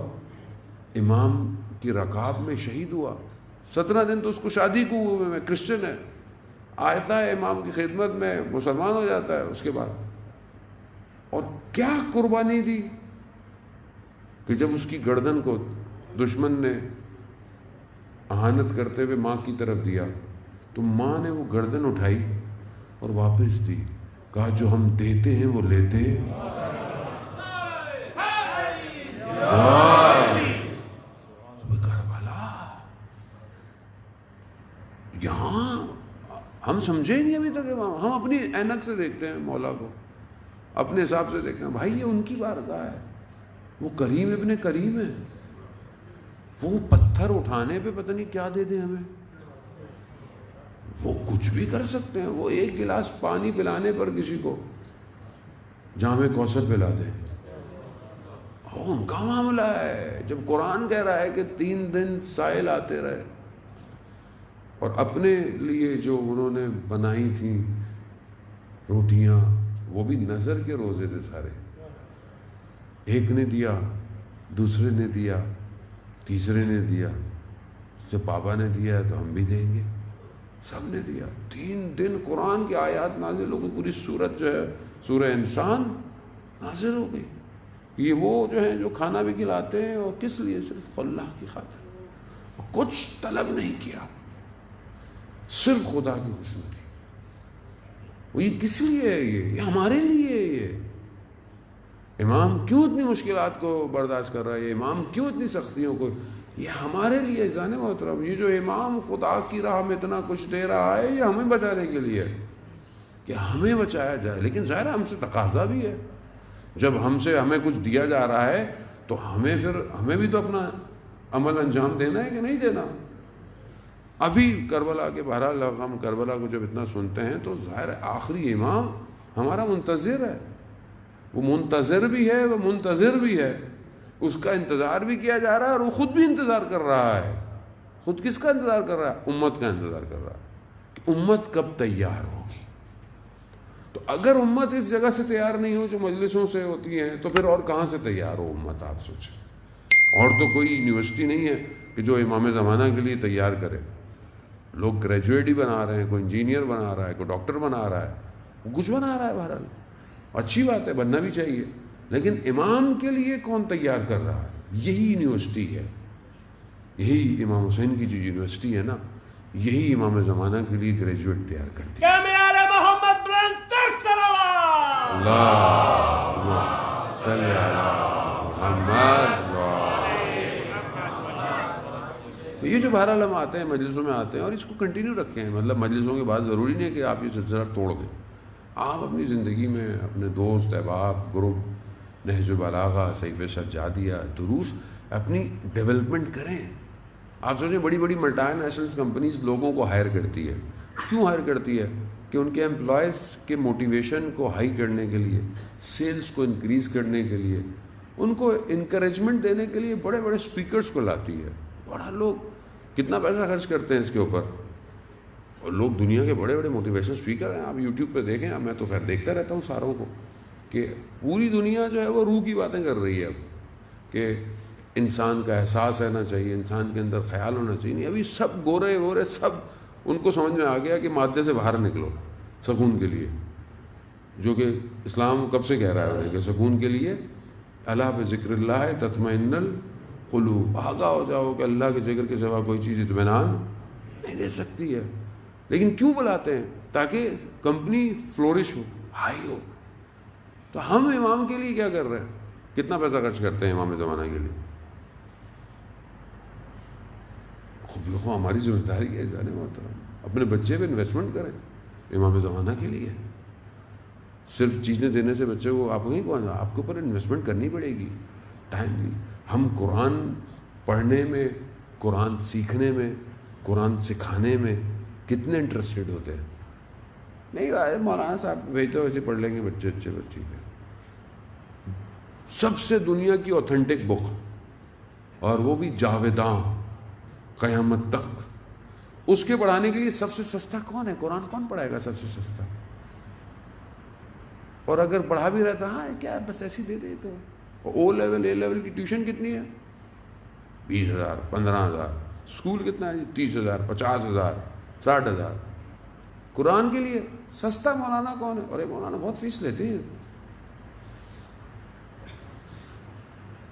امام کی رکاب میں شہید ہوا. 17 دن تو اس کو شادی کو ہوئے میں کرسچن ہے، آتا ہے امام کی خدمت میں، مسلمان ہو جاتا ہے اس کے بعد. اور کیا قربانی دی کہ جب اس کی گردن کو دشمن نے اہانت کرتے ہوئے ماں کی طرف دیا تو ماں نے وہ گردن اٹھائی اور واپس دی. کہا جو ہم دیتے ہیں وہ لیتے ہیں. کربلا یہاں ہم سمجھے نہیں ابھی تک. ہم اپنی اینک سے دیکھتے ہیں مولا کو، اپنے حساب سے دیکھتے ہیں. بھائی یہ ان کی بارگاہ ہے، وہ کریم ابن کریم ہے. وہ پتھر اٹھانے پہ پتہ نہیں کیا دے دیں ہمیں، وہ کچھ بھی کر سکتے ہیں. وہ ایک گلاس پانی پلانے پر کسی کو جام کوثر پلا دیں، وہ ان کا معاملہ ہے. جب قرآن کہہ رہا ہے کہ 3 دن سائل آتے رہے، اور اپنے لیے جو انہوں نے بنائی تھیں روٹیاں وہ بھی نظر کے روزے تھے سارے، ایک نے دیا، دوسرے نے دیا، تیسرے نے دیا، جب بابا نے دیا ہے تو ہم بھی دیں گے، سب نے دیا. 3 دن قرآن کی آیات نازل ہو گئی، پوری سورت جو ہے سورہ انسان نازل ہو گئی. یہ وہ جو ہیں جو کھانا بھی کھلاتے ہیں، اور کس لیے؟ صرف اللہ کی خاطر، کچھ طلب نہیں کیا، صرف خدا کی خوشنودی. وہ یہ کس لیے ہے؟ یہ ہمارے لیے ہے. یہ امام کیوں اتنی مشکلات کو برداشت کر رہا ہے؟ یہ امام کیوں اتنی سختیوں کو؟ یہ ہمارے لیے. جان محترم، یہ جو امام خدا کی راہ میں اتنا کچھ دے رہا ہے، یہ ہمیں بچانے کے لیے ہے کہ ہمیں بچایا جائے. لیکن ظاہر ہم سے تقاضا بھی ہے، جب ہمیں کچھ دیا جا رہا ہے تو ہمیں بھی تو اپنا عمل انجام دینا ہے کہ نہیں دینا. ابھی کربلا کے بہرحال ہم کربلا کو جب اتنا سنتے ہیں تو ظاہر ہے آخری امام ہمارا منتظر ہے. وہ منتظر بھی ہے، وہ منتظر بھی ہے، اس کا انتظار بھی کیا جا رہا ہے، اور وہ خود بھی انتظار کر رہا ہے. خود کس کا انتظار کر رہا ہے؟ امت کا انتظار کر رہا ہے کہ امت کب تیار ہوگی. تو اگر امت اس جگہ سے تیار نہیں ہو جو مجلسوں سے ہوتی ہیں، تو پھر اور کہاں سے تیار ہو امت؟ آپ سوچیں. اور تو کوئی یونیورسٹی نہیں ہے کہ جو امام زمانہ کے لیے تیار کرے. لوگ گریجویٹ ہی بنا رہے ہیں، کوئی انجینئر بنا رہا ہے، کوئی ڈاکٹر بنا رہا ہے، وہ کچھ بنا رہا ہے. بہرحال اچھی بات ہے، بننا بھی چاہیے. لیکن امام کے لیے کون تیار کر رہا ہے؟ یہی یونیورسٹی ہے. یہی امام حسین کی جو یونیورسٹی ہے نا، یہی امام زمانہ کے لیے گریجویٹ تیار کرتی ہے. محمد بلندر صلوات. اللہم صلی علی محمد. تو یہ جو بہرحال ہم آتے ہیں مجلسوں میں آتے ہیں، اور اس کو کنٹینیو رکھیں. مطلب مجلسوں کے بعد ضروری نہیں ہے کہ آپ یہ سلسلہ توڑ دیں. آپ اپنی زندگی میں اپنے دوست احباب گروپ نہج البلاغہ، صحیفہ سجادیہ، دروس، اپنی ڈیولپمنٹ کریں. آپ سوچیں بڑی بڑی ملٹی نیشنل کمپنیز لوگوں کو ہائر کرتی ہے. کیوں ہائر کرتی ہے؟ کہ ان کے امپلائز کے موٹیویشن کو ہائی کرنے کے لیے، سیلز کو انکریز کرنے کے لیے، ان کو انکریجمنٹ دینے کے لیے بڑے بڑے اسپیکرز کو لاتی ہے. بڑا لوگ کتنا پیسہ خرچ کرتے ہیں اس کے اوپر، اور لوگ دنیا کے بڑے بڑے موٹیویشن اسپیکر ہیں. آپ یوٹیوب پہ دیکھیں، اب میں تو خیر دیکھتا رہتا ہوں ساروں کو، کہ پوری دنیا جو ہے وہ روح کی باتیں کر رہی ہے اب، کہ انسان کا احساس رہنا چاہیے، انسان کے اندر خیال ہونا چاہیے. نہیں، ابھی سب گورے وورے سب ان کو سمجھ میں آ گیا کہ مادے سے باہر نکلو سکون کے لیے، جو کہ اسلام کب سے کہہ رہا ہے کہ سکون کے لیے اللہ بذکر اللہ تطمئن القلوب. آگاہ ہو جاؤ کہ اللہ کے ذکر کے سوا کوئی چیز اطمینان نہیں دے سکتی ہے. لیکن کیوں بلاتے ہیں؟ تاکہ کمپنی فلورش ہو، ہائی ہو. تو ہم امام کے لیے کیا کر رہے ہیں؟ کتنا پیسہ خرچ کرتے ہیں امام زمانہ کے لیے؟ خود ہماری ذمہ داری ہے جانے محترم، اپنے بچے پہ انویسٹمنٹ کریں امام زمانہ کے لیے. صرف چیزیں دینے سے بچے کو آپ کو نہیں پہنچا، آپ کے اوپر انویسٹمنٹ کرنی پڑے گی ٹائملی. ہم قرآن پڑھنے میں، قرآن سیکھنے میں، قرآن سکھانے میں کتنے انٹرسٹیڈ ہوتے ہیں. نہیں مولانا صاحب بھیجتے ہو ایسے پڑھ لیں گے بچے اچھے بچے کے. سب سے دنیا کی اوتھینٹک بک، اور وہ بھی جاویداں قیامت تک، اس کے پڑھانے کے لیے سب سے سستا کون ہے؟ قرآن کون پڑھائے گا سب سے سستا؟ اور اگر پڑھا بھی رہتا، ہاں کیا بس ایسی دے دے. تو او لیول اے لیول کی ٹیوشن کتنی ہے؟ 20,000 15,000. اسکول کتنا ہے؟ 30,000 50,000 60,000. قرآن کے لیے سستا مولانا کون ہے؟ ارے مولانا بہت فیس لیتے ہیں.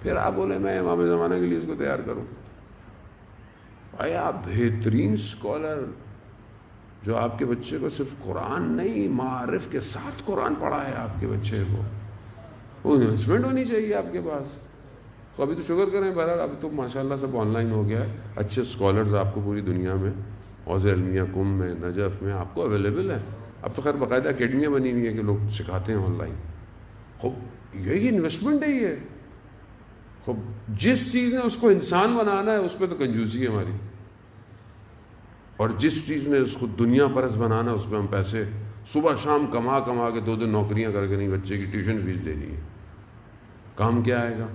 پھر آپ بولے میں امام زمانہ کے لیے اس کو تیار کروں. بھائی آپ بہترین اسکالر جو آپ کے بچے کو صرف قرآن نہیں معارف کے ساتھ قرآن پڑھا ہے آپ کے بچے کو، وہ انویسٹمنٹ ہونی چاہیے آپ کے پاس. تو ابھی تو شکر کریں بہرحال ابھی تو ماشاءاللہ سب آن لائن ہو گیا ہے. اچھے اسکالرز آپ کو پوری دنیا میں، حوض علمیہ کم میں، نجف میں آپ کو اویلیبل ہیں. اب تو خیر باقاعدہ اکیڈمیاں بنی ہوئی ہیں کہ لوگ سکھاتے ہیں آن لائن. خوب یہی انویسٹمنٹ ہے. خب جس چیز نے اس کو انسان بنانا ہے اس پہ تو کنجوسی ہے ہماری، اور جس چیز نے اس کو دنیا پرست بنانا ہے اس پہ ہم پیسے صبح شام کما کما کے 2 نوکریاں کر کے نہیں، بچے کی ٹیوشن فیس دینی ہے، کام کیا آئے گا؟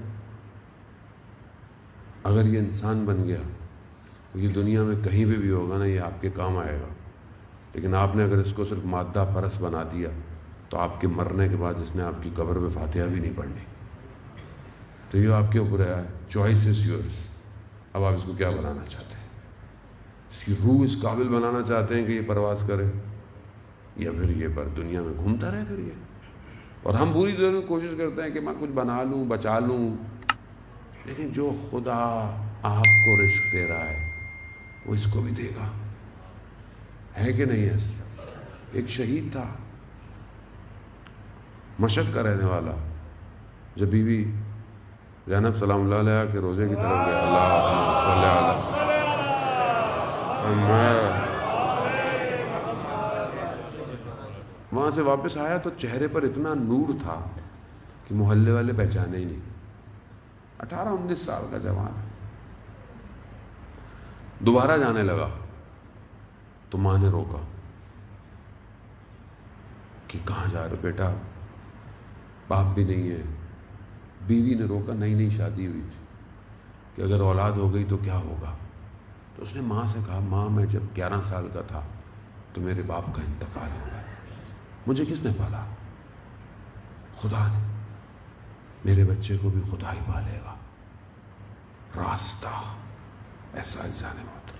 اگر یہ انسان بن گیا تو یہ دنیا میں کہیں پہ بھی ہوگا نا، یہ آپ کے کام آئے گا. لیکن آپ نے اگر اس کو صرف مادہ پرست بنا دیا تو آپ کے مرنے کے بعد اس نے آپ کی قبر پہ فاتحہ بھی نہیں پڑھنی. تو یہ آپ کے اوپر ہے، چوائس از یورس. اب آپ اس کو کیا بنانا چاہتے ہیں؟ اس کی روح اس قابل بنانا چاہتے ہیں کہ یہ پرواز کرے، یا پھر یہ پر دنیا میں گھومتا رہے پھر یہ؟ اور ہم پوری طرح کوشش کرتے ہیں کہ میں کچھ بنا لوں، بچا لوں، لیکن جو خدا آپ کو رزق دے رہا ہے وہ اس کو بھی دے گا، ہے کہ نہیں ایسا؟ ایک شہید تھا مشہد کا رہنے والا، جب بی بی زینب سلام اللہ علیہ کے روزے کی طرف گیا، اللہم صلی علیہ، وہاں سے واپس آیا تو چہرے پر اتنا نور تھا کہ محلے والے پہچانے ہی نہیں. 18-19 سال کا جوان ہے. دوبارہ جانے لگا تو ماں نے روکا کہ کہاں جا رہے بیٹا، باپ بھی نہیں ہے. بیوی نے روکا، نئی نئی شادی ہوئی تھی، کہ اگر اولاد ہو گئی تو کیا ہوگا. تو اس نے ماں سے کہا، ماں میں جب 11 سال کا تھا تو میرے باپ کا انتقال ہو گیا، مجھے کس نے پالا؟ خدا نے. میرے بچے کو بھی خدا ہی پالے گا. راستہ ایسا اجزاء موت.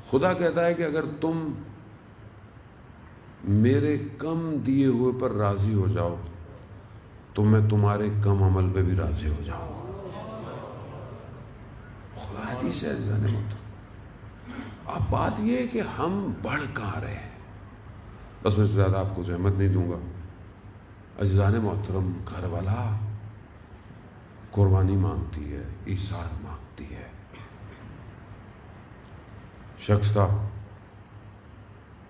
خدا کہتا ہے کہ اگر تم میرے کم دیے ہوئے پر راضی ہو جاؤ تو میں تمہارے کم عمل پہ بھی راضی ہو جاؤں گا. خدا حدیث ہے اجزاء موت. اب بات یہ ہے کہ ہم بڑھ کہاں رہے ہیں. بس میں زیادہ آپ کو زحمت نہیں دوں گا. عزیزان محترم، کربلا قربانی مانگتی ہے، ایثار مانگتی ہے. شخص تھا،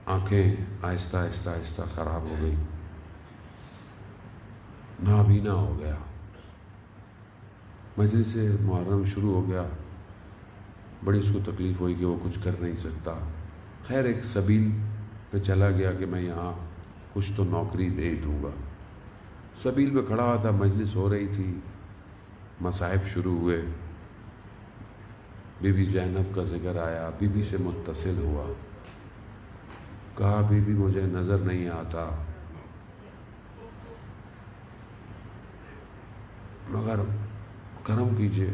آنکھیں آہستہ آہستہ آہستہ خراب ہو گئی، نابینا ہو گیا. مجلس محرم شروع ہو گیا، بڑی اس کو تکلیف ہوئی کہ وہ کچھ کر نہیں سکتا. خیر ایک سبیل پہ چلا گیا کہ میں یہاں کچھ تو نوکری دے ہی دوں گا. سبیل پہ کھڑا ہوا تھا، مجلس ہو رہی تھی، مصائب شروع ہوئے. بی بی زینب کا ذکر آیا، بی بی سے متصل ہوا، کہا بی بی مجھے نظر نہیں آتا مگر کرم کیجئے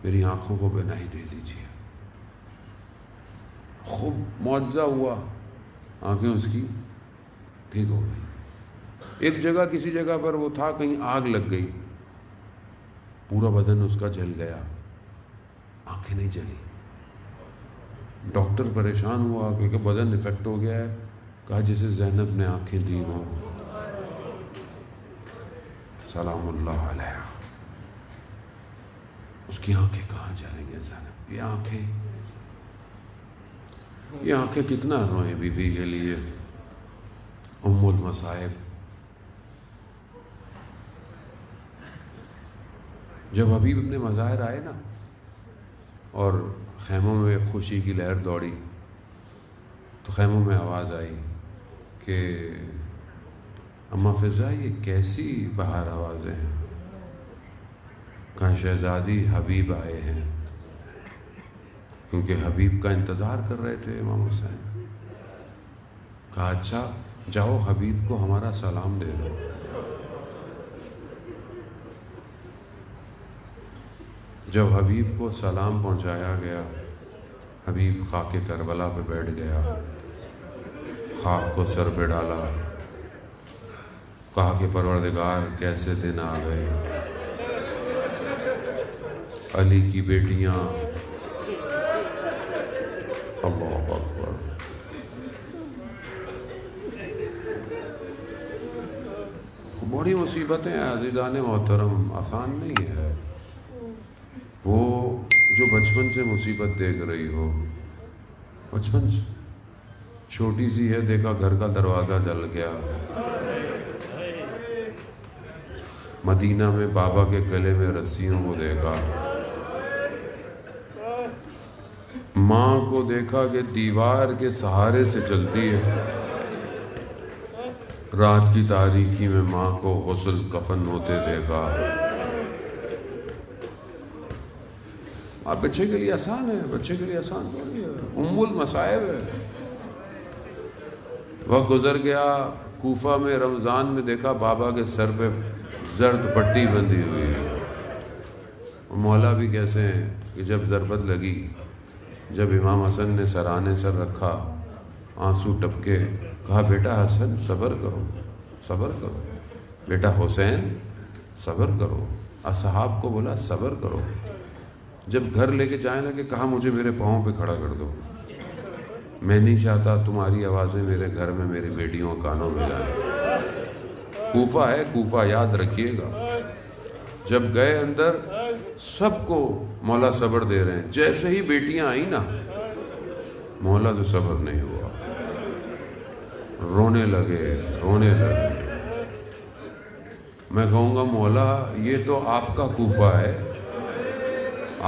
میری آنکھوں کو بینائی دے دیجئے. خوب معجزہ ہوا، آنکھیں اس کی ٹھیک ہو گئی. ایک جگہ کسی جگہ پر وہ تھا، کہیں آگ لگ گئی، پورا بدن اس کا جل گیا، آنکھیں نہیں جلی. ڈاکٹر پریشان ہوا کیونکہ بدن افیکٹ ہو گیا ہے. کہا جسے زینب نے آنکھیں دی ہوں سلام اللہ علیہ، اس کی آنکھیں کہاں جلیں گے زینب؟ یہ آنکھیں کتنا روئیں بی بی کے لیے. ام المصائب. جب حبیب اپنے مظاہر آئے نا اور خیموں میں خوشی کی لہر دوڑی تو خیموں میں آواز آئی کہ اماں فضا یہ کیسی بہار آوازیں ہیں. کہاں شہزادی حبیب آئے ہیں، کیونکہ حبیب کا انتظار کر رہے تھے امام حسین. کہا اچھا جاؤ حبیب کو ہمارا سلام دے دو. جب حبیب کو سلام پہنچایا گیا، حبیب خاک کربلا پہ بیٹھ گیا، خاک کو سر پہ ڈالا، کہا کہ پروردگار کیسے دن آ گئے، علی کی بیٹیاں. اللہ اکبر. بڑی مصیبتیں ہیں عزیزان محترم، آسان نہیں ہے. وہ جو بچپن سے مصیبت دیکھ رہی ہو، بچپن چھوٹی سی ہے، دیکھا گھر کا دروازہ جل گیا، مدینہ میں بابا کے گلے میں رسیوں کو دیکھا، ماں کو دیکھا کہ دیوار کے سہارے سے چلتی ہے، رات کی تاریکی میں ماں کو غسل کفن ہوتے دیکھا۔ اب بچے کے لیے آسان ہے، بچے کے لیے آسان تھوڑی ہے، ام المصائب ہے۔ وقت گزر گیا، کوفہ میں رمضان میں دیکھا بابا کے سر پہ زرد پٹی بندھی ہوئی ہے۔ مولا بھی کیسے ہیں کہ جب ضربت لگی، جب امام حسن نے سرانے سر رکھا، آنسو ٹپکے، کہا بیٹا حسن صبر کرو، صبر کرو، بیٹا حسین صبر کرو، اصحاب کو بولا صبر کرو۔ جب گھر لے کے جائیں نا کہ کہا مجھے میرے پاؤں پہ کھڑا کر دو، میں نہیں چاہتا تمہاری آوازیں میرے گھر میں میری بیٹیوں کانوں میں جائیں۔ کوفہ ہے، کوفہ یاد رکھیے گا۔ جب گئے اندر، سب کو مولا صبر دے رہے ہیں، جیسے ہی بیٹیاں آئی نا، مولا سے صبر نہیں ہوا، رونے لگے رونے لگے۔ میں کہوں گا مولا یہ تو آپ کا کوفہ ہے،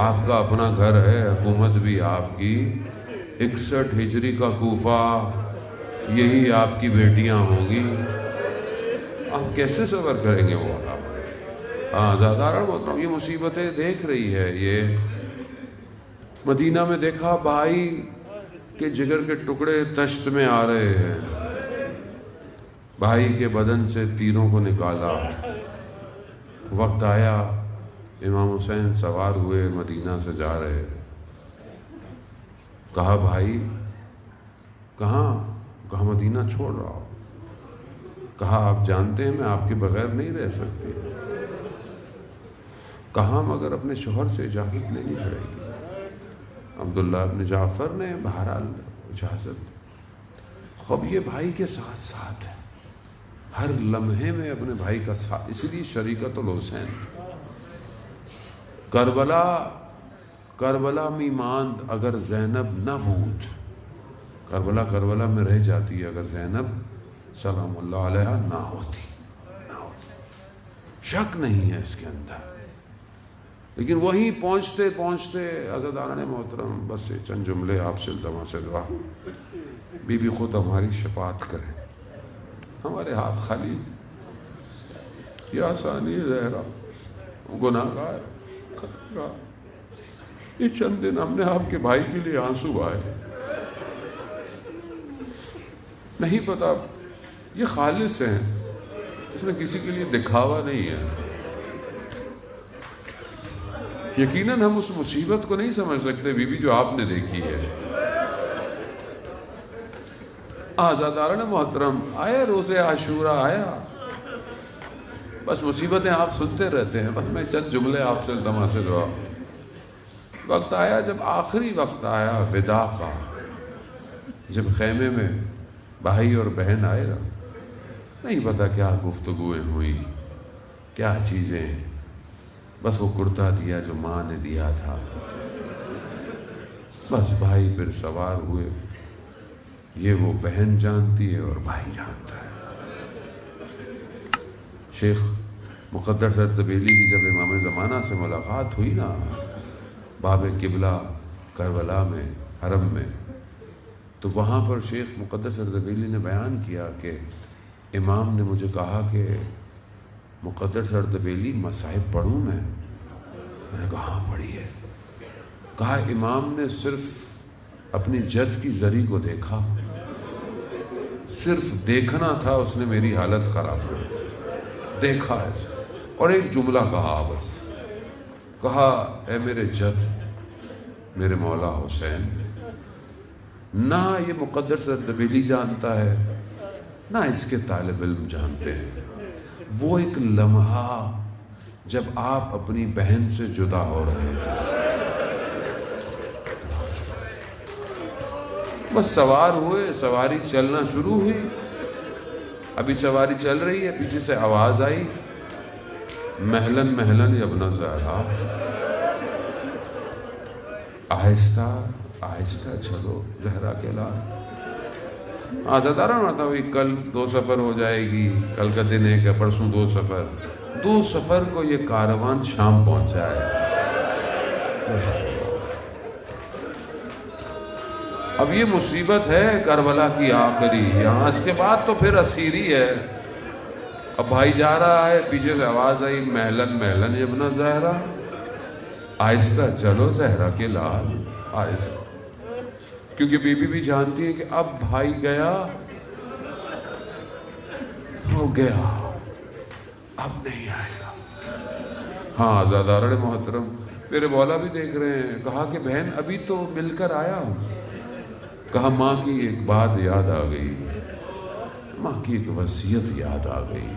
آپ کا اپنا گھر ہے، حکومت بھی آپ کی، 61 ہجری کا کوفہ، یہی آپ کی بیٹیاں ہوں گی، آپ کیسے صبر کریں گے مولا؟ زاداران محترم، یہ مصیبتیں دیکھ رہی ہے۔ یہ مدینہ میں دیکھا بھائی کے جگر کے ٹکڑے تشت میں آ رہے ہیں، بھائی کے بدن سے تیروں کو نکالا۔ وقت آیا، امام حسین سوار ہوئے، مدینہ سے جا رہے، کہا بھائی کہاں؟ کہا مدینہ چھوڑ رہا ہوں۔ کہا آپ جانتے ہیں میں آپ کے بغیر نہیں رہ سکتی۔ کہا مگر اپنے شوہر سے اجازت لینی پڑے گی۔ عبداللہ ابن جعفر نے بہرحال اجازت۔ خب یہ بھائی کے ساتھ ساتھ ہے، ہر لمحے میں اپنے بھائی کا ساتھ، اس لیے شریکت الحسین۔ کربلا میں ماند اگر زینب نہ بود، کربلا میں رہ جاتی ہے اگر زینب سلام اللہ علیہ نہ ہوتی، شک نہیں ہے اس کے اندر۔ لیکن وہیں پہنچتے پہنچتے عزیزان محترم، بس یہ چند جملے آپ سے التماس سے دعا، بی بی خود ہماری شفاعت کریں، ہمارے ہاتھ خالی، یا ثانی زہرا گناہ گار، یہ چند دن ہم نے آپ کے بھائی کے لیے آنسو بہائے، نہیں پتا یہ خالص ہیں، اس میں کسی کے لیے دکھاوا نہیں ہے۔ یقیناً ہم اس مصیبت کو نہیں سمجھ سکتے بی بی جو آپ نے دیکھی ہے۔ آزاداران محترم، آیا روز عاشورہ آیا، بس مصیبتیں آپ سنتے رہتے ہیں، بس میں چند جملے آپ سے التماس سے دعا۔ وقت آیا، جب آخری وقت آیا وداع کا، جب خیمے میں بھائی اور بہن آئے نا، نہیں پتا کیا گفتگویں ہوئی، کیا چیزیں، بس وہ کرتا دیا جو ماں نے دیا تھا، بس بھائی پھر سوار ہوئے، یہ وہ بہن جانتی ہے اور بھائی جانتا ہے۔ شیخ مقدر سردبیلی کی جب امام زمانہ سے ملاقات ہوئی نا، باب قبلہ کربلا میں، حرم میں، تو وہاں پر شیخ مقدر سردبیلی نے بیان کیا کہ امام نے مجھے کہا کہ مقدر سردبیلی مصائب پڑھوں میں نے کہا ہاں پڑھی ہے۔ کہا امام نے صرف اپنی جد کی زری کو دیکھا، صرف دیکھنا تھا، اس نے میری حالت خراب کر دیکھا ایسا، اور ایک جملہ کہا، بس کہا اے میرے جد، میرے مولا حسین، نہ یہ مقدر سردبیلی جانتا ہے، نہ اس کے طالب علم جانتے ہیں، وہ ایک لمحہ جب آپ اپنی بہن سے جدا ہو رہے تھے، بس سوار ہوئے، سواری چلنا شروع ہوئی، ابھی سواری چل رہی ہے، پیچھے سے آواز آئی، محلن محلن یا ابن زہرا، آہستہ آہستہ چلو زہرا کے لال۔ آزادارہ ہوتا ہوئی کل 2 سفر ہو جائے گی، کل کا دن ایک ہے، پرسوں 2 سفر، 2 سفر کو یہ کاروان شام پہنچا ہے۔ اب یہ مصیبت ہے کربلا کی آخری، یہاں اس کے بعد تو پھر اسیری ہے۔ اب بھائی جا رہا ہے، پیچھے سے آواز آئی محلن محلن ابن زہرا، آہستہ چلو زہرا کے لال، آہستہ، کیونکہ بی بی بھی جانتی ہے کہ اب بھائی گیا تو گیا، اب نہیں آئے گا۔ ہاں آزادارہ محترم، میرے مولا بھی دیکھ رہے ہیں، کہا کہ بہن ابھی تو مل کر آیا ہوں۔ کہا ماں کی ایک بات یاد آ گئی، ماں کی ایک وصیت یاد آ گئی۔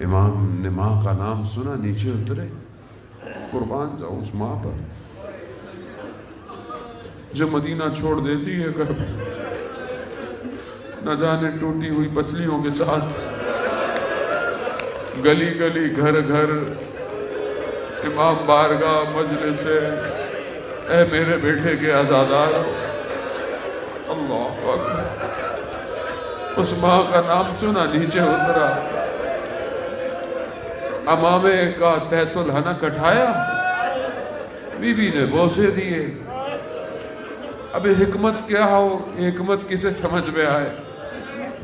امام نے ماں کا نام سنا، نیچے اترے، قربان جاؤ اس ماں پر جو مدینہ چھوڑ دیتی ہے کب، نہ جانے ٹوٹی ہوئی پسلیوں کے ساتھ، گلی گلی گھر گھر امام بارگاہ مجلس سے، اے میرے بیٹے کے عزادارو، اللہ اکبر، اس ماں کا نام سنا، نیچے اترا، امامے کا تحت الحنک اٹھایا، بی بی نے بوسے دیے۔ اب حکمت کیا ہو، حکمت کسے سمجھ میں آئے؟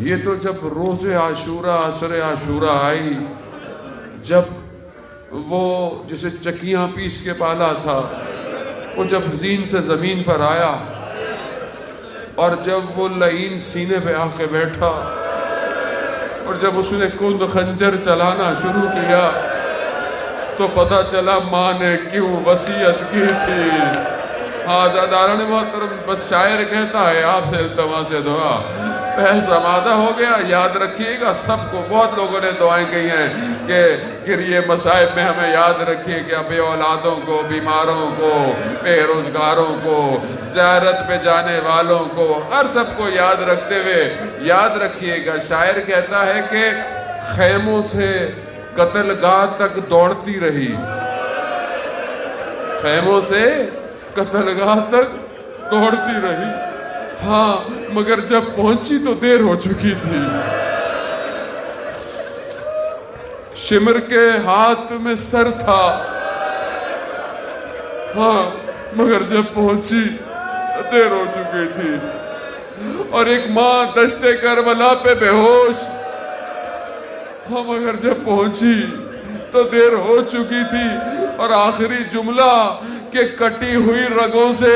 یہ تو جب روز عاشورہ عصر عاشورہ آئی، جب وہ جسے چکیاں پیس کے پالا تھا، وہ جب زین سے زمین پر آیا، اور جب وہ لعین سینے پہ آ کے بیٹھا، اور جب اس نے کند خنجر چلانا شروع کیا، تو پتہ چلا ماں نے کیوں وصیت کی تھی۔ آزادارہ محترم، بس شاعر کہتا ہے آپ سے التماس دعا، فیض آمادہ ہو گیا۔ یاد رکھیے گا، سب کو، بہت لوگوں نے دعائیں کہی ہیں کہ یہ مصائب میں ہمیں یاد رکھیے کہ بے اولادوں کو، بیماروں کو، بے روزگاروں کو، زیارت پہ جانے والوں کو، ہر سب کو یاد رکھتے ہوئے یاد رکھیے گا، شاعر کہتا ہے کہ خیموں سے قتل گاہ تک دوڑتی رہی، خیموں سے قتل گاہ تک دوڑتی رہی، ہاں مگر جب پہنچی تو دیر ہو چکی تھی۔ شمر کے ہاتھ میں سر تھا، ہاں مگر جب پہنچی دیر ہو چکی تھی۔ اور ایک ماں دشت کربلا پہ بے ہوش، ہاں مگر جب پہنچی تو دیر ہو چکی تھی۔ اور آخری جملہ کہ کٹی ہوئی رگوں سے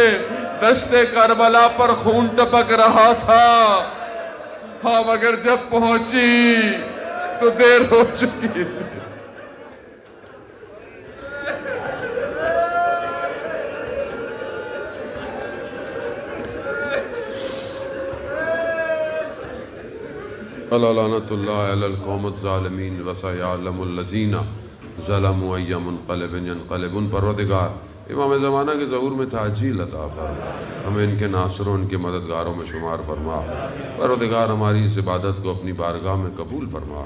دشت کربلا پر خون ٹپک رہا تھا، ہاں مگر جب پہنچی تو دیر ہو چکی تھی۔ لعنت اللہ علی القوم الظالمین وسیعلم الذین ظلموا ای منقلب ینقلبون۔ پروردگار امام زمانہ کے ظہور میں تعجیل عطا فرما، ہمیں ان کے ناصروں، ان کے مددگاروں میں شمار فرما۔ پروردگار ہماری اس عبادت کو اپنی بارگاہ میں قبول فرما۔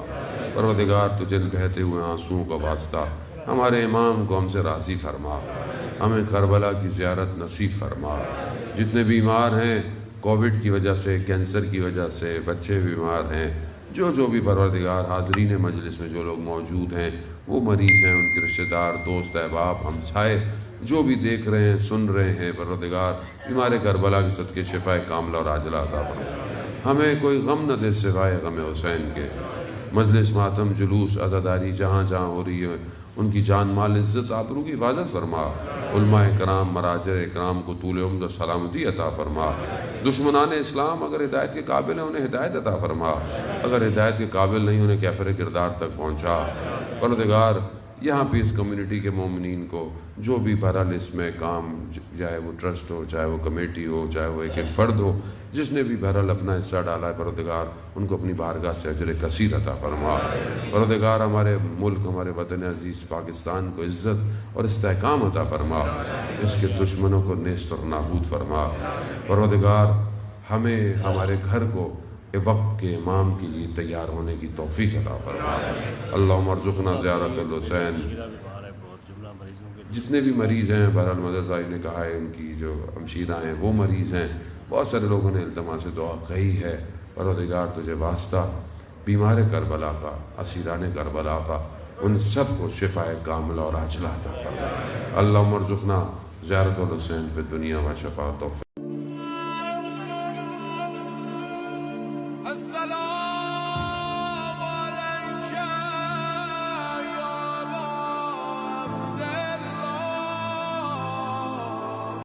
پروردگار تجھے بہتے ہوئے آنسوؤں کا واسطہ ہمارے امام کو ہم سے راضی فرما، ہمیں کربلا کی زیارت نصیب فرما۔ جتنے بیمار ہیں کووڈ کی وجہ سے، کینسر کی وجہ سے، بچے بیمار ہیں، جو بھی پروردگار حاضرین مجلس میں جو لوگ موجود ہیں، وہ مریض ہیں، ان کے رشتہ دار، دوست، احباب، ہمسائے جو بھی دیکھ رہے ہیں، سن رہے ہیں، پروردگار بیمار کربلا کے صدقے شفائے کاملہ اور عاجلہ عطا فرما۔ ہمیں کوئی غم نہ دے سوائے غم حسین کے۔ مجلس، ماتم، جلوس، عزاداری جہاں جہاں ہو رہی ہے، ان کی جان مال عزت آبرو کی حفاظت فرما۔ علماء اکرام، مراجع اکرام کو طول عمر و سلامتی عطا فرما۔ دشمنان اسلام اگر ہدایت کے قابل ہیں انہیں ہدایت عطا فرما، اگر ہدایت کے قابل نہیں انہیں کیفر کردار تک پہنچا۔ پروردگار یہاں پہ اس کمیونٹی کے مومنین کو جو بھی بہرحال اس میں کام، چاہے وہ ٹرسٹ ہو، چاہے وہ کمیٹی ہو، چاہے وہ ایک فرد ہو، جس نے بھی بہرحال اپنا حصہ ڈالا ہے، پروردگار ان کو اپنی بارگاہ سے اجر کثیر عطا فرما۔ پروردگار ہمارے ملک، ہمارے وطن عزیز پاکستان کو عزت اور استحکام عطا فرما، اس کے دشمنوں کو نیست اور نابود فرما۔ پروردگار ہمیں، ہمارے گھر کو وقت کے امام کے لیے تیار ہونے کی توفیق عطا فرما۔ اللہم ارزقنا زیارت الحسین۔ جتنے بھی مریض ہیں، بہرحال مدر بھائی نے کہا ہے ان کی جو ہمشیرہ ہیں وہ مریض ہیں، بہت سارے لوگوں نے التماس دعا کہی ہے۔ پروردگار تجھے واسطہ بیمار کربلا کا، اسیران کربلا کا، ان سب کو شفاء کامل اور عاجلہ عطا فرما۔ اللہم ارزقنا زیارت الحسین فی الدنیا و شفاعتہ